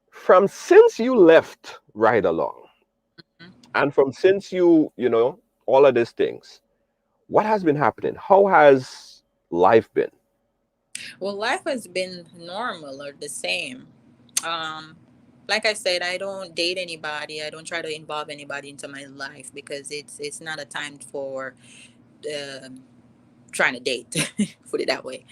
From since you left Ridealong, Mm-hmm. and from since all of these things, what has been happening? How has life been? Well, life has been normal or the same. Um, like I said, I don't date anybody. I don't try to involve anybody into my life because it's not a time for uh, trying to date. Put it that way.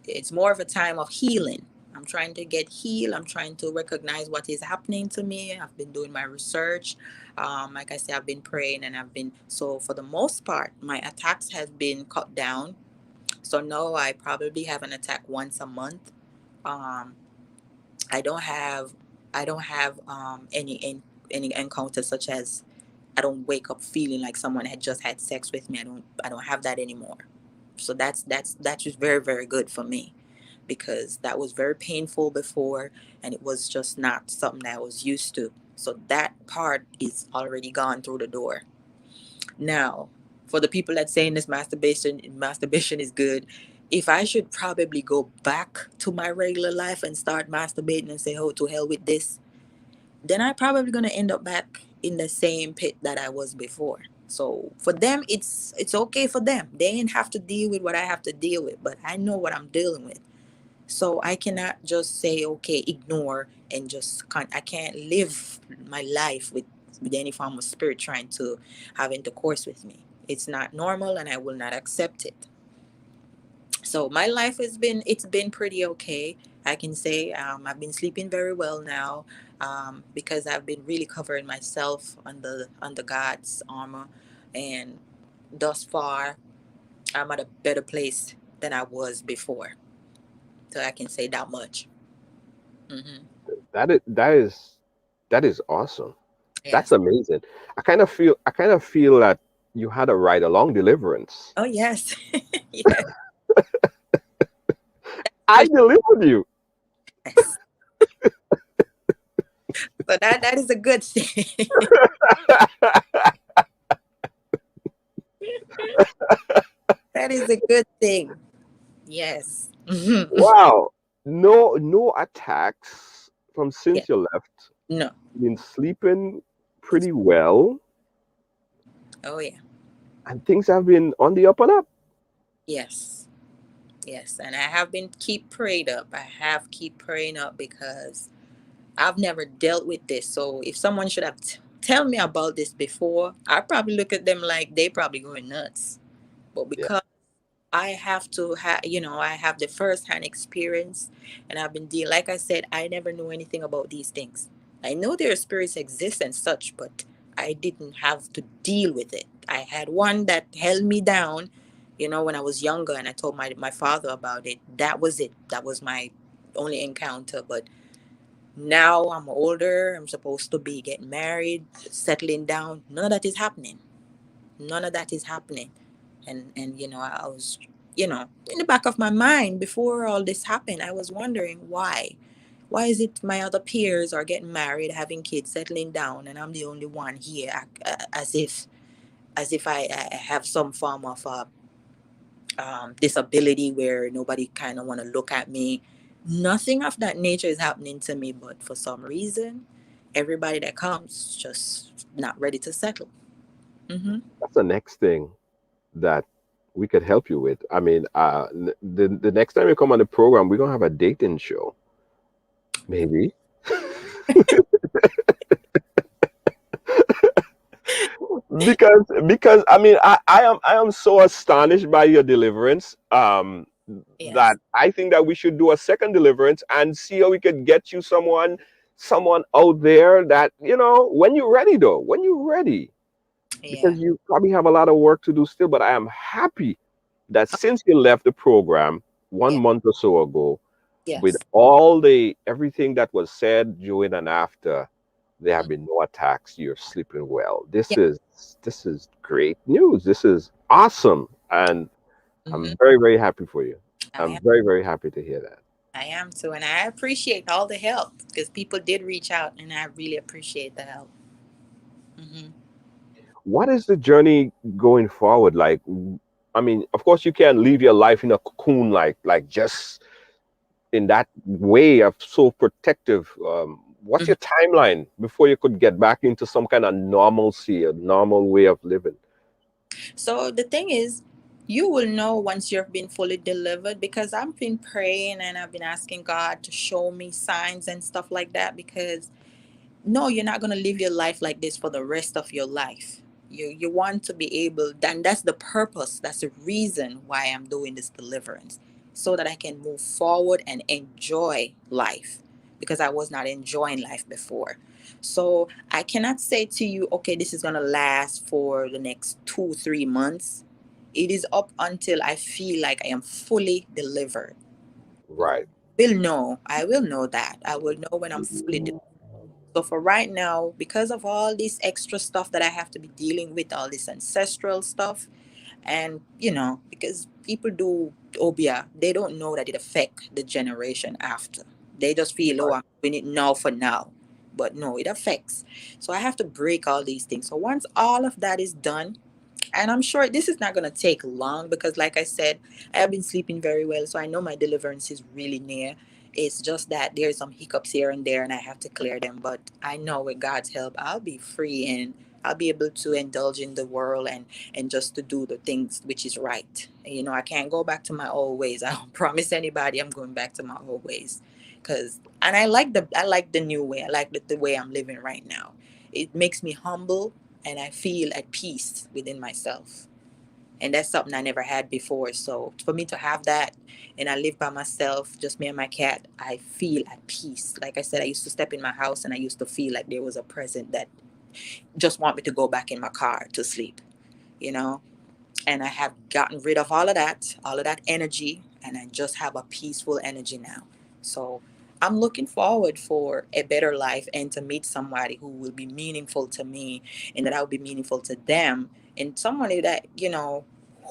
It's more of a time of healing. I'm trying to get healed. I'm trying to recognize what is happening to me. I've been doing my research. Like I said, I've been praying and so for the most part, my attacks have been cut down. So no, I probably have an attack once a month. Um, I don't have, I don't have any encounter such as I don't wake up feeling like someone had just had sex with me. I don't have that anymore. So that's just very very good for me because that was very painful before and it was just not something that I was used to. So that part is already gone through the door. Now, for the people that saying this masturbation is good, if I should probably go back to my regular life and start masturbating and say, "Oh, to hell with this," then I'm probably gonna end up back in the same pit that I was before. So for them, it's okay for them. They ain't have to deal with what I have to deal with, but I know what I'm dealing with. So I cannot just say, okay, ignore and just can't. I can't live my life with any form of spirit trying to have intercourse with me. It's not normal, and I will not accept it. So my life it's been pretty okay. I can say I've been sleeping very well now because I've been really covering myself under God's armor, and thus far I'm at a better place than I was before. So I can say that much. Hmm. That is awesome. That's Yes. amazing. I kind of feel that you had a ride along deliverance. Oh yes. Yes. I delivered you. Yes. So that is a good thing. That is a good thing. Yes. Mhm. Wow. No attacks from Yeah. since you left. No. Been sleeping pretty well, Oh yeah. and things have been on the up and up. Yes. Yes. And I have been keep prayed up. I have keep praying up because I've never dealt with this. So if someone should have tell me about this before, I probably look at them like they probably going nuts. But Yeah. because I have to have, I have the first hand experience and I've been dealing, like I said, I never knew anything about these things. I know their spirits exist and such, but I didn't have to deal with it. I had one that held me down, when I was younger and I told my father about it. That was it. That was my only encounter. But now I'm older, I'm supposed to be getting married, settling down. None of that is happening. None of that is happening. And I was, in the back of my mind before all this happened, I was wondering why is it my other peers are getting married, having kids, settling down, and I'm the only one here, as if I have some form of disability where nobody kind of want to look at me. Nothing of that nature is happening to me, but for some reason everybody that comes just not ready to settle. Hmm. That's the next thing that we could help you with. I mean, the next time you come on the program, we're gonna have a dating show, maybe. Because I mean I am so astonished by your deliverance that Yes. I think that we should do a second deliverance and see how we could get you someone out there that when you're ready, though, when you're ready, Yeah. because you probably have a lot of work to do still. But I am happy that since you left the program one Yeah. month or so ago, with Yes. all the everything that was said during and after, there have been no attacks. You're sleeping well. Yeah. This is great news. This is awesome, and Hmm. I'm very very happy for you. I I'm am. very very happy to hear that. I am too, and I appreciate all the help because people did reach out, and I really appreciate the help. Hmm. What is the journey going forward like? I mean, of course, you can't leave your life in a cocoon like just in that way of so protective. What's Hmm. your timeline before you could get back into some kind of normalcy, a normal way of living? So the thing is, you will know once you've been fully delivered because I've been praying and I've been asking God to show me signs and stuff like that because no, you're not going to live your life like this for the rest of your life. You want to be able, and that's the purpose, that's the reason why I'm doing this deliverance, so that I can move forward and enjoy life, because I was not enjoying life before. So I cannot say to you, okay, this is going to last for the next 2 3 months. It is up until I feel like I am fully delivered. Right. I will know that I will know when I'm fully delivered. So for right now, because of all this extra stuff that I have to be dealing with, all this ancestral stuff, and because people do obia, they don't know that it affect the generation after. They just feel, oh, Right. I'm doing it now for now, but no, it affects. So I have to break all these things. So once all of that is done, and I'm sure this is not going to take long because, like I said, I have been sleeping very well. So I know my deliverance is really near. It's just that there's some hiccups here and there and I have to clear them. But I know with God's help, I'll be free and I'll be able to indulge in the world and just to do the things which is right. I can't go back to my old ways. I don't promise anybody I'm going back to my old ways. And I like the new way. I like the way I'm living right now. It makes me humble and I feel at peace within myself. And that's something I never had before. So for me to have that, and I live by myself, just me and my cat, I feel at peace. Like I said, I used to step in my house and I used to feel like there was a present that just want me to go back in my car to sleep, you know? And I have gotten rid of all of that energy, and I just have a peaceful energy now. So I'm looking forward for a better life and to meet somebody who will be meaningful to me and that I will be meaningful to them, and somebody that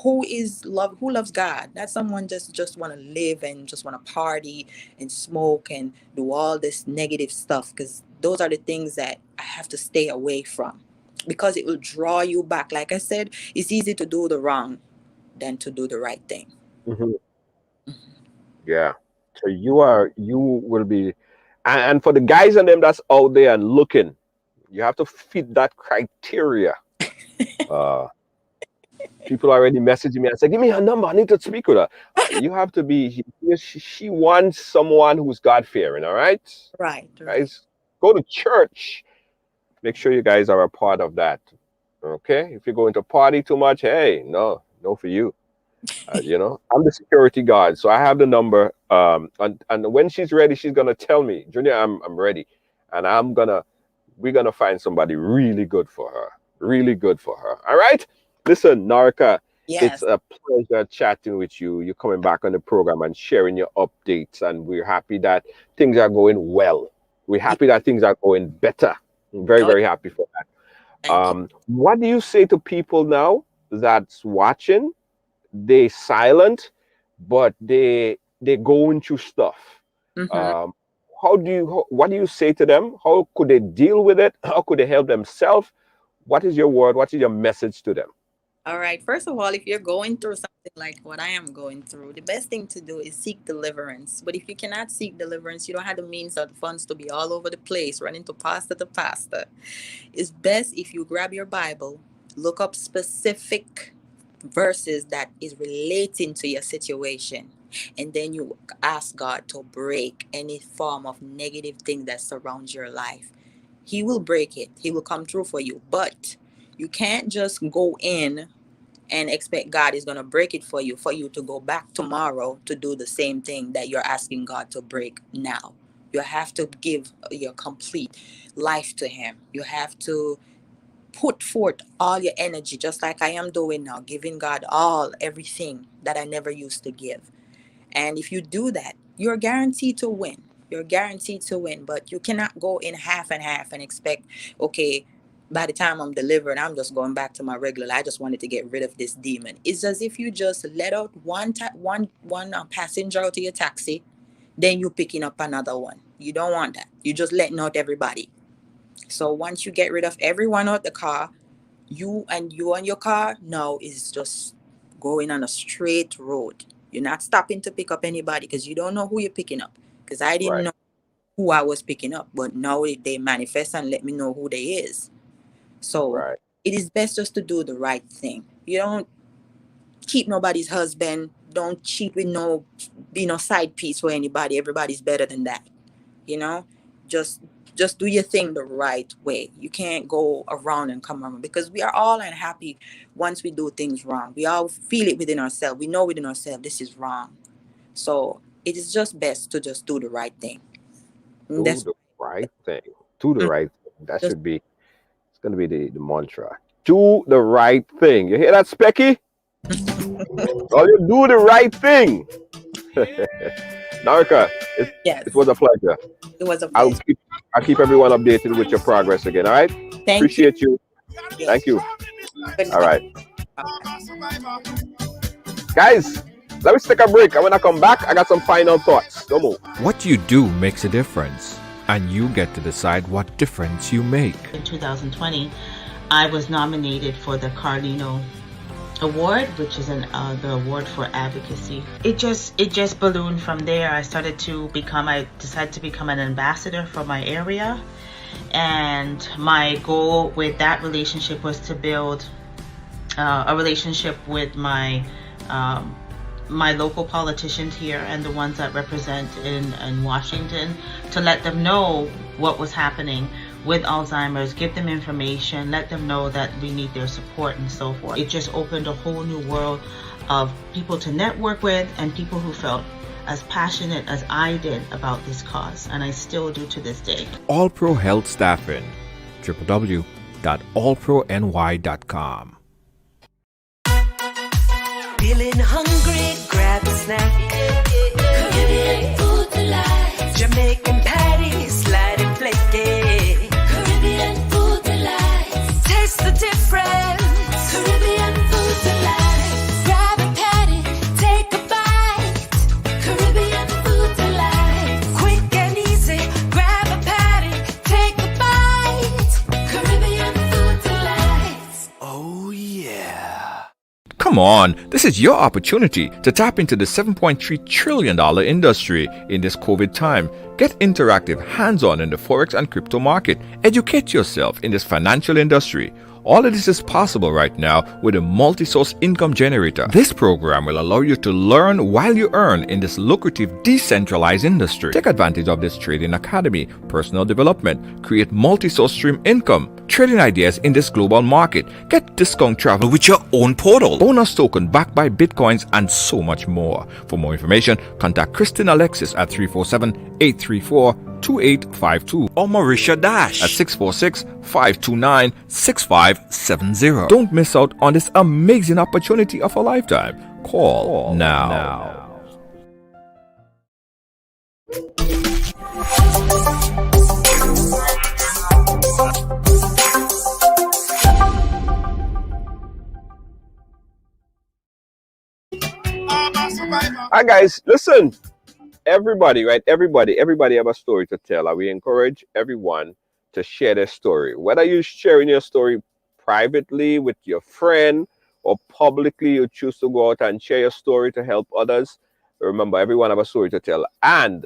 who loves God, not someone just want to live and just want to party and smoke and do all this negative stuff, because those are the things that I have to stay away from, because it will draw you back. Like I said, it's easy to do the wrong than to do the right thing. Hmm. Yeah. So you will be, and for the guys and them that's out there and looking, you have to fit that criteria. Uh, People already messaging me and say, "Give me her number. I need to speak with her." You have to be. She wants someone who's God fearing. All right, Right, right. guys, go to church. Make sure you guys are a part of that. Okay, if you're going to party too much, hey, no, no for you. I'm the security guard, so I have the number. And when she's ready, she's gonna tell me, Junior, I'm ready, and we're gonna find somebody really good for her, really good for her. All right. Listen, Narca, it's Yes. a pleasure chatting with you. You're coming back on the program and sharing your updates, and we're happy that things are going well. We're Yeah. happy that things are going better. I'm very, Oh, very happy for that. thank you. What do you say to people now that's watching? They silent, but they going through stuff. Hmm. Um, what do you say to them? How could they deal with it? How could they help themselves? What is your word? What is your message to them? All right. First of all, if you're going through something like what I am going through, the best thing to do is seek deliverance. But if you cannot seek deliverance, you don't have the means or the funds to be all over the place, running to pastor to pastor. It's best if you grab your Bible, look up specific verses that is relating to your situation, and then you ask God to break any form of negative thing that surrounds your life. He will break it. He will come through for you. But you can't just go in and expect God is going to break it for you to go back tomorrow to do the same thing that you're asking God to break now. You have to give your complete life to Him. You have to put forth all your energy, just like I am doing now, giving God all everything that I never used to give. And if you do that, you're guaranteed to win. You're guaranteed to win, but you cannot go in half and half and expect, okay, by the time I'm delivered, I'm just going back to my regular life. I just wanted to get rid of this demon. It's as if you just let out one passenger out of your taxi, then you picking up another one. You don't want that. You just letting out everybody. So once you get rid of everyone out the car, you and your car now is just going on a straight road. You're not stopping to pick up anybody because you don't know who you're picking up. Because I didn't Right. know who I was picking up, but now they manifest and let me know who they is. So Right. it is best just to do the right thing. You don't keep nobody's husband. Don't cheat with no, be no side piece for anybody. Everybody's better than that. You know, just just do your thing the right way. You can't go around and come around because we are all unhappy once we do things wrong. We all feel it within ourselves. We know within ourselves this is wrong. So it is just best to just do the right thing. And Do that's the right thing. Do the mm, right thing. That just should be, it's going to be the mantra. Do the right thing. You hear that, Specky? Oh, you do the right thing. Narca, it yes. was a pleasure. It was a I'll pleasure. keep, I'll keep everyone updated with your progress again. All right. Thank you. Appreciate you. Yes. Thank you. Good All night. right, guys. Let me take a break. And when I come back, I got some final thoughts. Don't move. What you do makes a difference, and you get to decide what difference you make. In 2020, I was nominated for the Carlino Award, which is the award for advocacy. It just ballooned from there. I decided to become an ambassador for my area, and my goal with that relationship was to build a relationship with my my local politicians here and the ones that represent in Washington, to let them know what was happening with Alzheimer's, give them information, let them know that we need their support and so forth. It just opened a whole new world of people to network with and people who felt as passionate as I did about this cause, and I still do to this day. All Pro Health Staffing, www.allprony.com. Feeling hungry, grab a snack. Caribbean food delight. Jamaican patties, light and flaky. Caribbean food delight. Taste the difference. Caribbean food delight. Grab a patty, take a bite. Caribbean food delight. Quick and easy, grab a patty, take a bite. Caribbean food delight. Oh, yeah. Come on, this is your opportunity to tap into the $7.3 trillion industry in this COVID time. Get interactive, hands-on in the Forex and crypto market. Educate yourself in this financial industry. All of this is possible right now with a multi-source income generator. This program will allow you to learn while you earn in this lucrative decentralized industry. Take advantage of this trading academy, personal development, create multi-source stream income, trading ideas in this global market, get discount travel with your own portal, bonus token backed by bitcoins, and so much more. For more information, contact Christine Alexis at 347-834-2852 or Marisha Dash at 646-529-6570. Don't miss out on this amazing opportunity of a lifetime. Call now. Hi guys, listen. Everybody, right? Everybody have a story to tell. And we encourage everyone to share their story. Whether you're sharing your story privately with your friend or publicly, you choose to go out and share your story to help others. Remember, everyone have a story to tell. And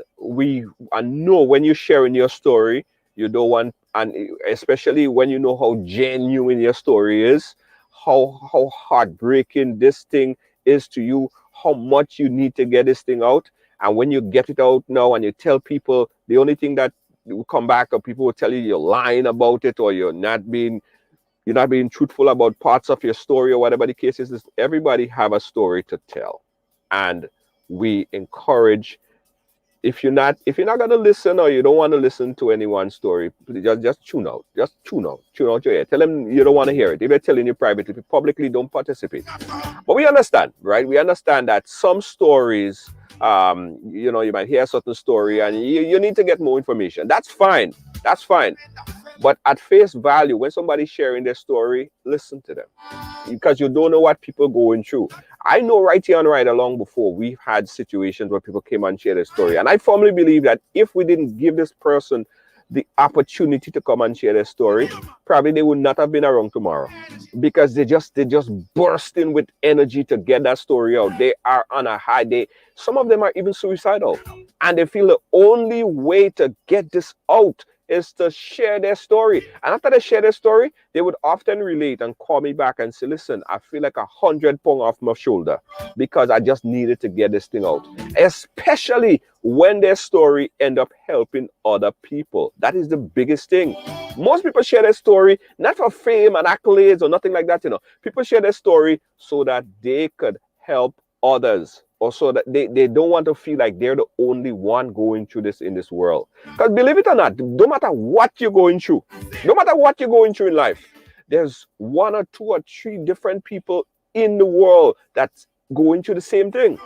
I know when you're sharing your story, you don't want, and especially when you know how genuine your story is, how heartbreaking this thing is to you, how much you need to get this thing out. And when you get it out now and you tell people, the only thing that will come back, or people will tell you you're lying about it, or you're not being truthful about parts of your story, or whatever the case is everybody have a story to tell. And we encourage, if you're not going to listen, or you don't want to listen to anyone's story, just tune out. Just tune out your ear. Tell them you don't want to hear it. If they're telling you privately, publicly, don't participate. But we understand, right? We understand that some stories, you might hear a certain story and you need to get more information. That's fine. But at face value, when somebody's sharing their story, listen to them, because you don't know what people are going through. I know right here on Ridealong before, we've had situations where people came and shared their story. And I firmly believe that if we didn't give this person the opportunity to come and share their story, probably they would not have been around tomorrow, because they just burst in with energy to get that story out. They are on a high. Some of them are even suicidal, and they feel the only way to get this out is to share their story. And after they share their story, they would often relate and call me back and say, listen, I feel like 100 pounds off my shoulder because I just needed to get this thing out. Especially when their story end up helping other people. That is the biggest thing. Most people share their story not for fame and accolades or nothing like that. People share their story so that they could help others, or so that they don't want to feel like they're the only one going through this in this world. Because believe it or not, no matter what you're going through, in life, there's 1 or 2 or 3 different people in the world that's going through the same thing,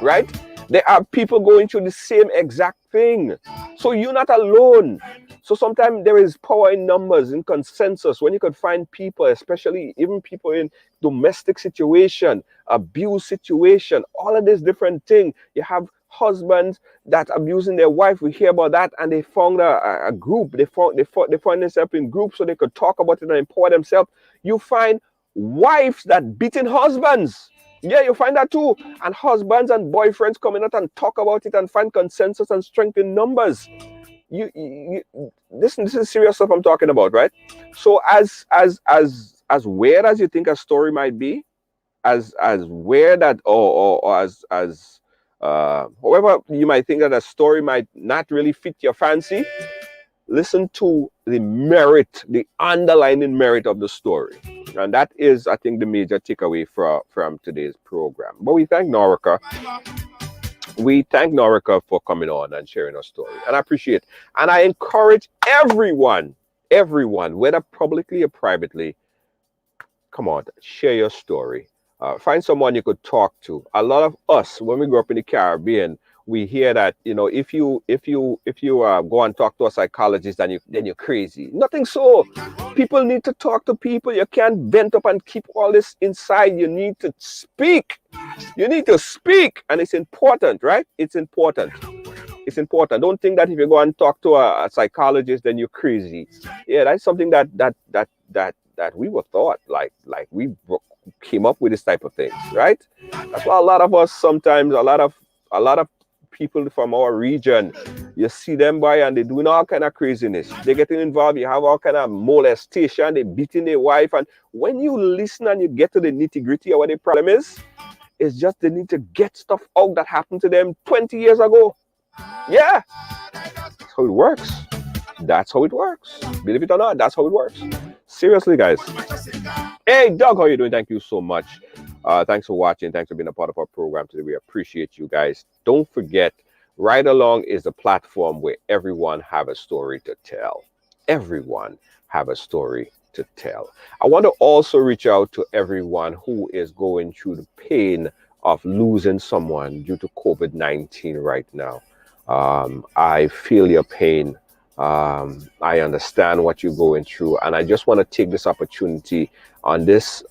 right? There are people going through the same exact thing. So you're not alone. So sometimes there is power in numbers, in consensus, when you could find people, especially even people in domestic situation, abuse situation, all of this different thing. You have husbands that abusing their wife. We hear about that, and they found a group. They found themselves in groups so they could talk about it and empower themselves. You find wives that beating husbands. Yeah, you find that too. And husbands and boyfriends coming out and talk about it and find consensus and strength in numbers. This is serious stuff I'm talking about, right? So as weird as you think a story might be, as weird that or as however you might think that a story might not really fit your fancy, listen to the merit, the underlying merit of the story. And that is, I think, the major takeaway from today's program. But we thank Narca. We thank Narca for coming on and sharing her story. And I appreciate it. And I encourage everyone, whether publicly or privately, come on, share your story. Find someone you could talk to. A lot of us, when we grew up in the Caribbean, we hear that, if you go and talk to a psychologist, then you're crazy. Nothing so. People need to talk to people. You can't vent up and keep all this inside. You need to speak. And it's important, right? It's important. Don't think that if you go and talk to a psychologist, then you're crazy. Yeah, that's something that we were taught, like we came up with this type of things, right? That's why a lot of us sometimes, a lot of people from our region, you see them by and they're doing all kind of craziness. They're getting involved. You have all kind of molestation. They're beating their wife. And when you listen and you get to the nitty-gritty of what the problem is, it's just they need to get stuff out that happened to them 20 years ago. Yeah, that's how it works. Believe it or not, that's how it works. Seriously, guys. Hey, Doug, how you doing? Thank you so much. Thanks for watching. Thanks for being a part of our program today. We appreciate you guys. Don't forget, Ridealong is a platform where everyone have a story to tell. Everyone have a story to tell. I want to also reach out to everyone who is going through the pain of losing someone due to COVID-19 right now. I feel your pain. I understand what you're going through, and I just want to take this opportunity on this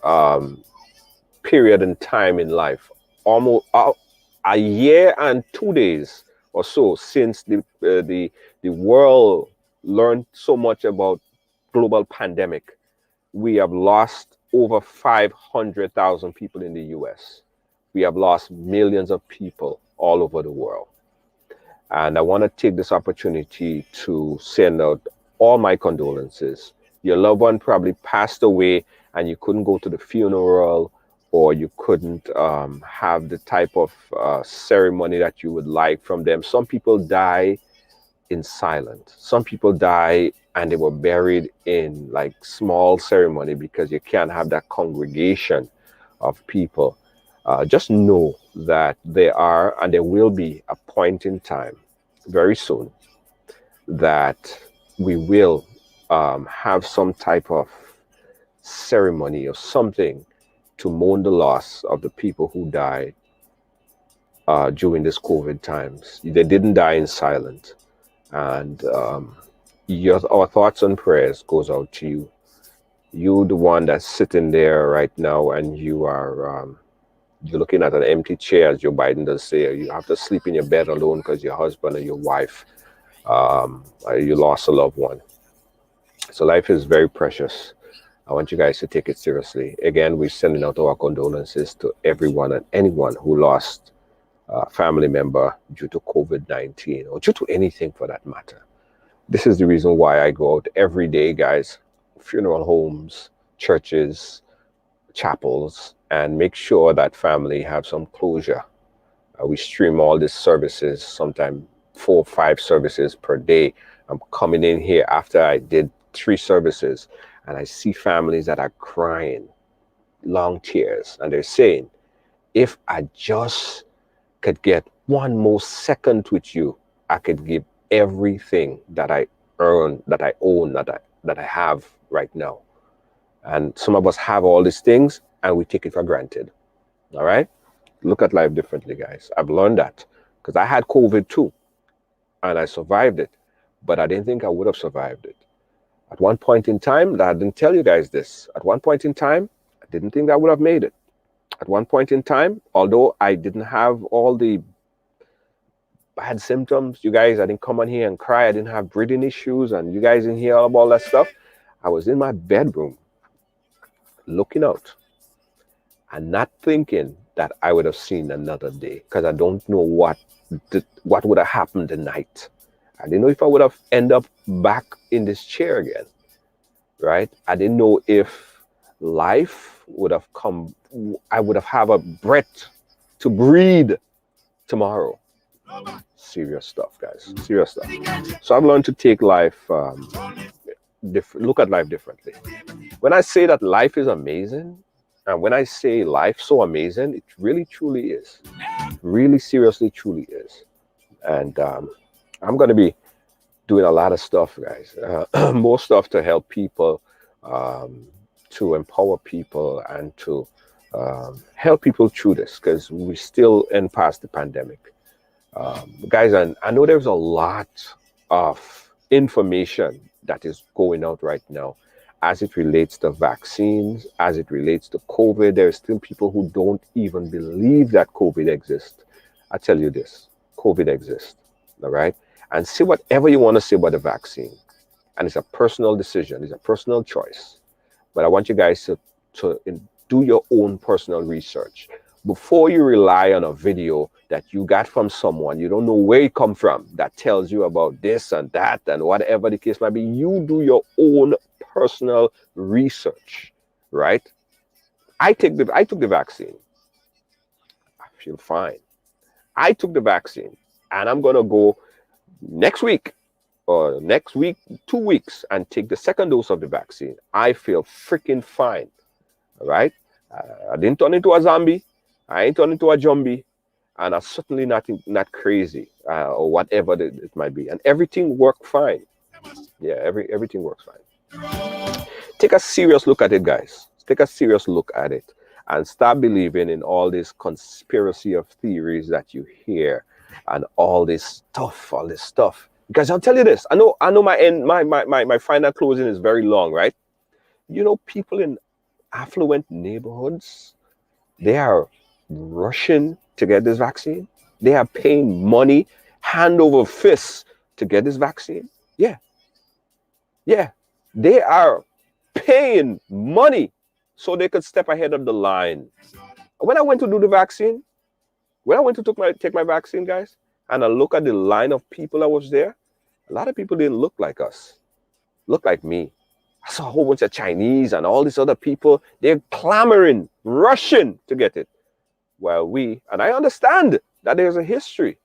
period in time in life, almost a year and 2 days or so since the world learned so much about global pandemic. We have lost over 500,000 people in the US. We have lost millions of people all over the world. And I want to take this opportunity to send out all my condolences. Your loved one probably passed away, and you couldn't go to the funeral, or you couldn't have the type of ceremony that you would like from them. Some people die in silence. Some people die and they were buried in like small ceremony because you can't have that congregation of people. Just know that there are and there will be a point in time very soon that we will have some type of ceremony or something to mourn the loss of the people who died during this COVID times. They didn't die in silence. And our thoughts and prayers goes out to you. You, the one that's sitting there right now, and you are you're looking at an empty chair, as Joe Biden does say. You have to sleep in your bed alone because your husband or your wife, you lost a loved one. So life is very precious. I want you guys to take it seriously. Again, we're sending out our condolences to everyone and anyone who lost a family member due to COVID-19 or due to anything for that matter. This is the reason why I go out every day, guys, funeral homes, churches, chapels, and make sure that family have some closure. We stream all these services, sometimes 4 or 5 services per day. I'm coming in here after I did 3 services, and I see families that are crying, long tears, and they're saying, if I just could get one more second with you, I could give everything that I earn, that I own, that I have right now. And some of us have all these things and we take it for granted. All right? Look at life differently, guys. I've learned that because I had COVID too, and I survived it, but I didn't think I would have survived it. At one point in time, I didn't tell you guys this. At one point in time, I didn't think I would have made it. At one point in time, although I didn't have all the bad symptoms, you guys, I didn't come on here and cry. I didn't have breathing issues, and you guys didn't hear all that stuff. I was in my bedroom looking out and not thinking that I would have seen another day, because I don't know what would have happened tonight. I didn't know if I would have ended up back in this chair again, right? I didn't know if life would have come. I would have a breath to breathe tomorrow. Serious stuff, guys. Serious stuff. So I've learned to take life, look at life differently. When I say that life is amazing, and when I say life so amazing, it really truly is. Really seriously truly is. And I'm going to be doing a lot of stuff, guys. More stuff to help people, to empower people, and to help people through this, because we're still in past the pandemic. Guys, and I know there's a lot of information that is going out right now as it relates to vaccines, as it relates to COVID. There are still people who don't even believe that COVID exists. I tell you this, COVID exists, all right? And say whatever you want to say about the vaccine. And it's a personal decision, it's a personal choice. But I want you guys to do your own personal research. Before you rely on a video that you got from someone, you don't know where it come from, that tells you about this and that and whatever the case might be, you do your own personal research, right? I took the vaccine. I feel fine. I took the vaccine, and I'm going to go next week or next week, 2 weeks, and take the second dose of the vaccine. I feel freaking fine, all right? I didn't turn into a zombie. I ain't turned into a Jumbie, and I'm certainly not crazy or whatever it might be. And everything worked fine. Yeah, everything works fine. Take a serious look at it, guys. Take a serious look at it, and stop believing in all this conspiracy of theories that you hear and all this stuff. Because I'll tell you this. I know my final closing is very long, right? You know, people in affluent neighborhoods, they are rushing to get this vaccine. They are paying money hand over fist to get this vaccine. Yeah, they are paying money so they could step ahead of the line. When I went to do the vaccine, when I went to take my vaccine, guys, and I look at the line of people that was there, a lot of people didn't look like us, look like me. I saw a whole bunch of Chinese and all these other people. They're clamoring, rushing to get it. Well, and I understand that there's a history,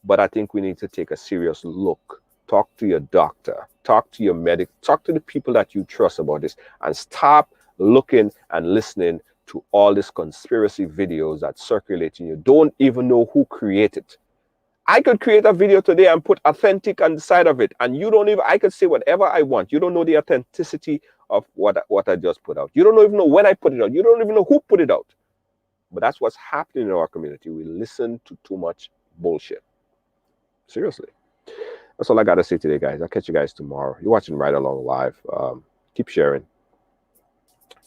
but I think we need to take a serious look. Talk to your doctor, talk to your medic, talk to the people that you trust about this, and stop looking and listening to all these conspiracy videos that circulate in you. Don't even know who created it. I could create a video today and put authentic on the side of it, and I could say whatever I want. You don't know the authenticity of what I just put out. You don't even know when I put it out. You don't even know who put it out. But that's what's happening in our community. We listen to too much bullshit. Seriously. That's all I got to say today, guys. I'll catch you guys tomorrow. You're watching Ride Along Live. Keep sharing.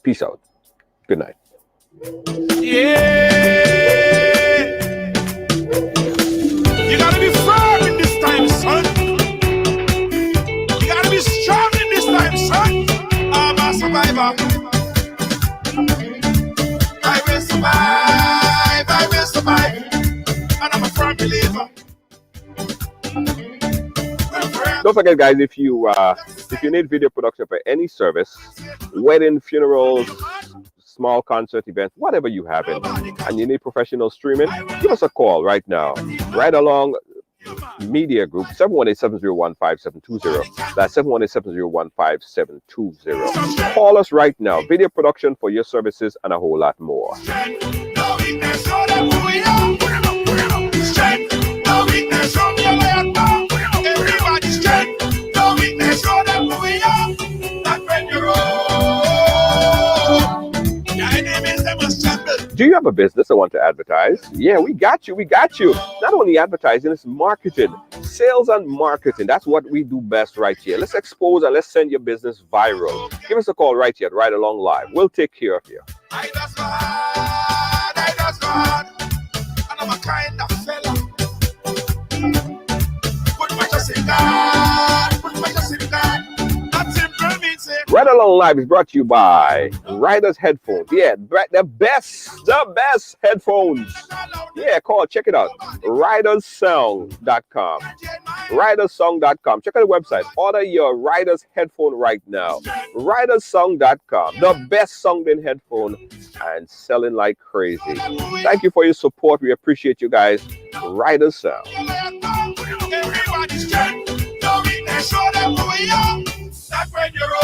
Peace out. Good night. Yeah. You gotta be firm in this time, son. You gotta be strong in this time, son. I'm a survivor. I will survive, and I'm a firm believer. Don't forget, guys, if you need video production for any service, wedding, funerals, small concert events, whatever you have in, and you need professional streaming, give us a call right now. Ride Along Media Group, 718-701-5720. That's 718-701-5720. Call us right now. Video production for your services and a whole lot more. Do you have a business that want to advertise? Yeah, we got you. We got you. Not only advertising, it's marketing. Sales and marketing. That's what we do best right here. Let's expose and let's send your business viral. Give us a call right here at Ride Along Live. We'll take care of you. I just God, and I'm a kind of fella. Put my trust in God. Put my trust in God. That's simple means it. Ride Along Live is brought to you by Riders Headphones. Yeah, the best headphones. Yeah, check it out. Ridersong.com. Ridersong.com. Check out the website. Order your Riders headphone right now. Ridersong.com. The best sounding headphone and selling like crazy. Thank you for your support. We appreciate you guys. Riders Sound. Everybody's strength. No weakness, show them who we are. That's when you're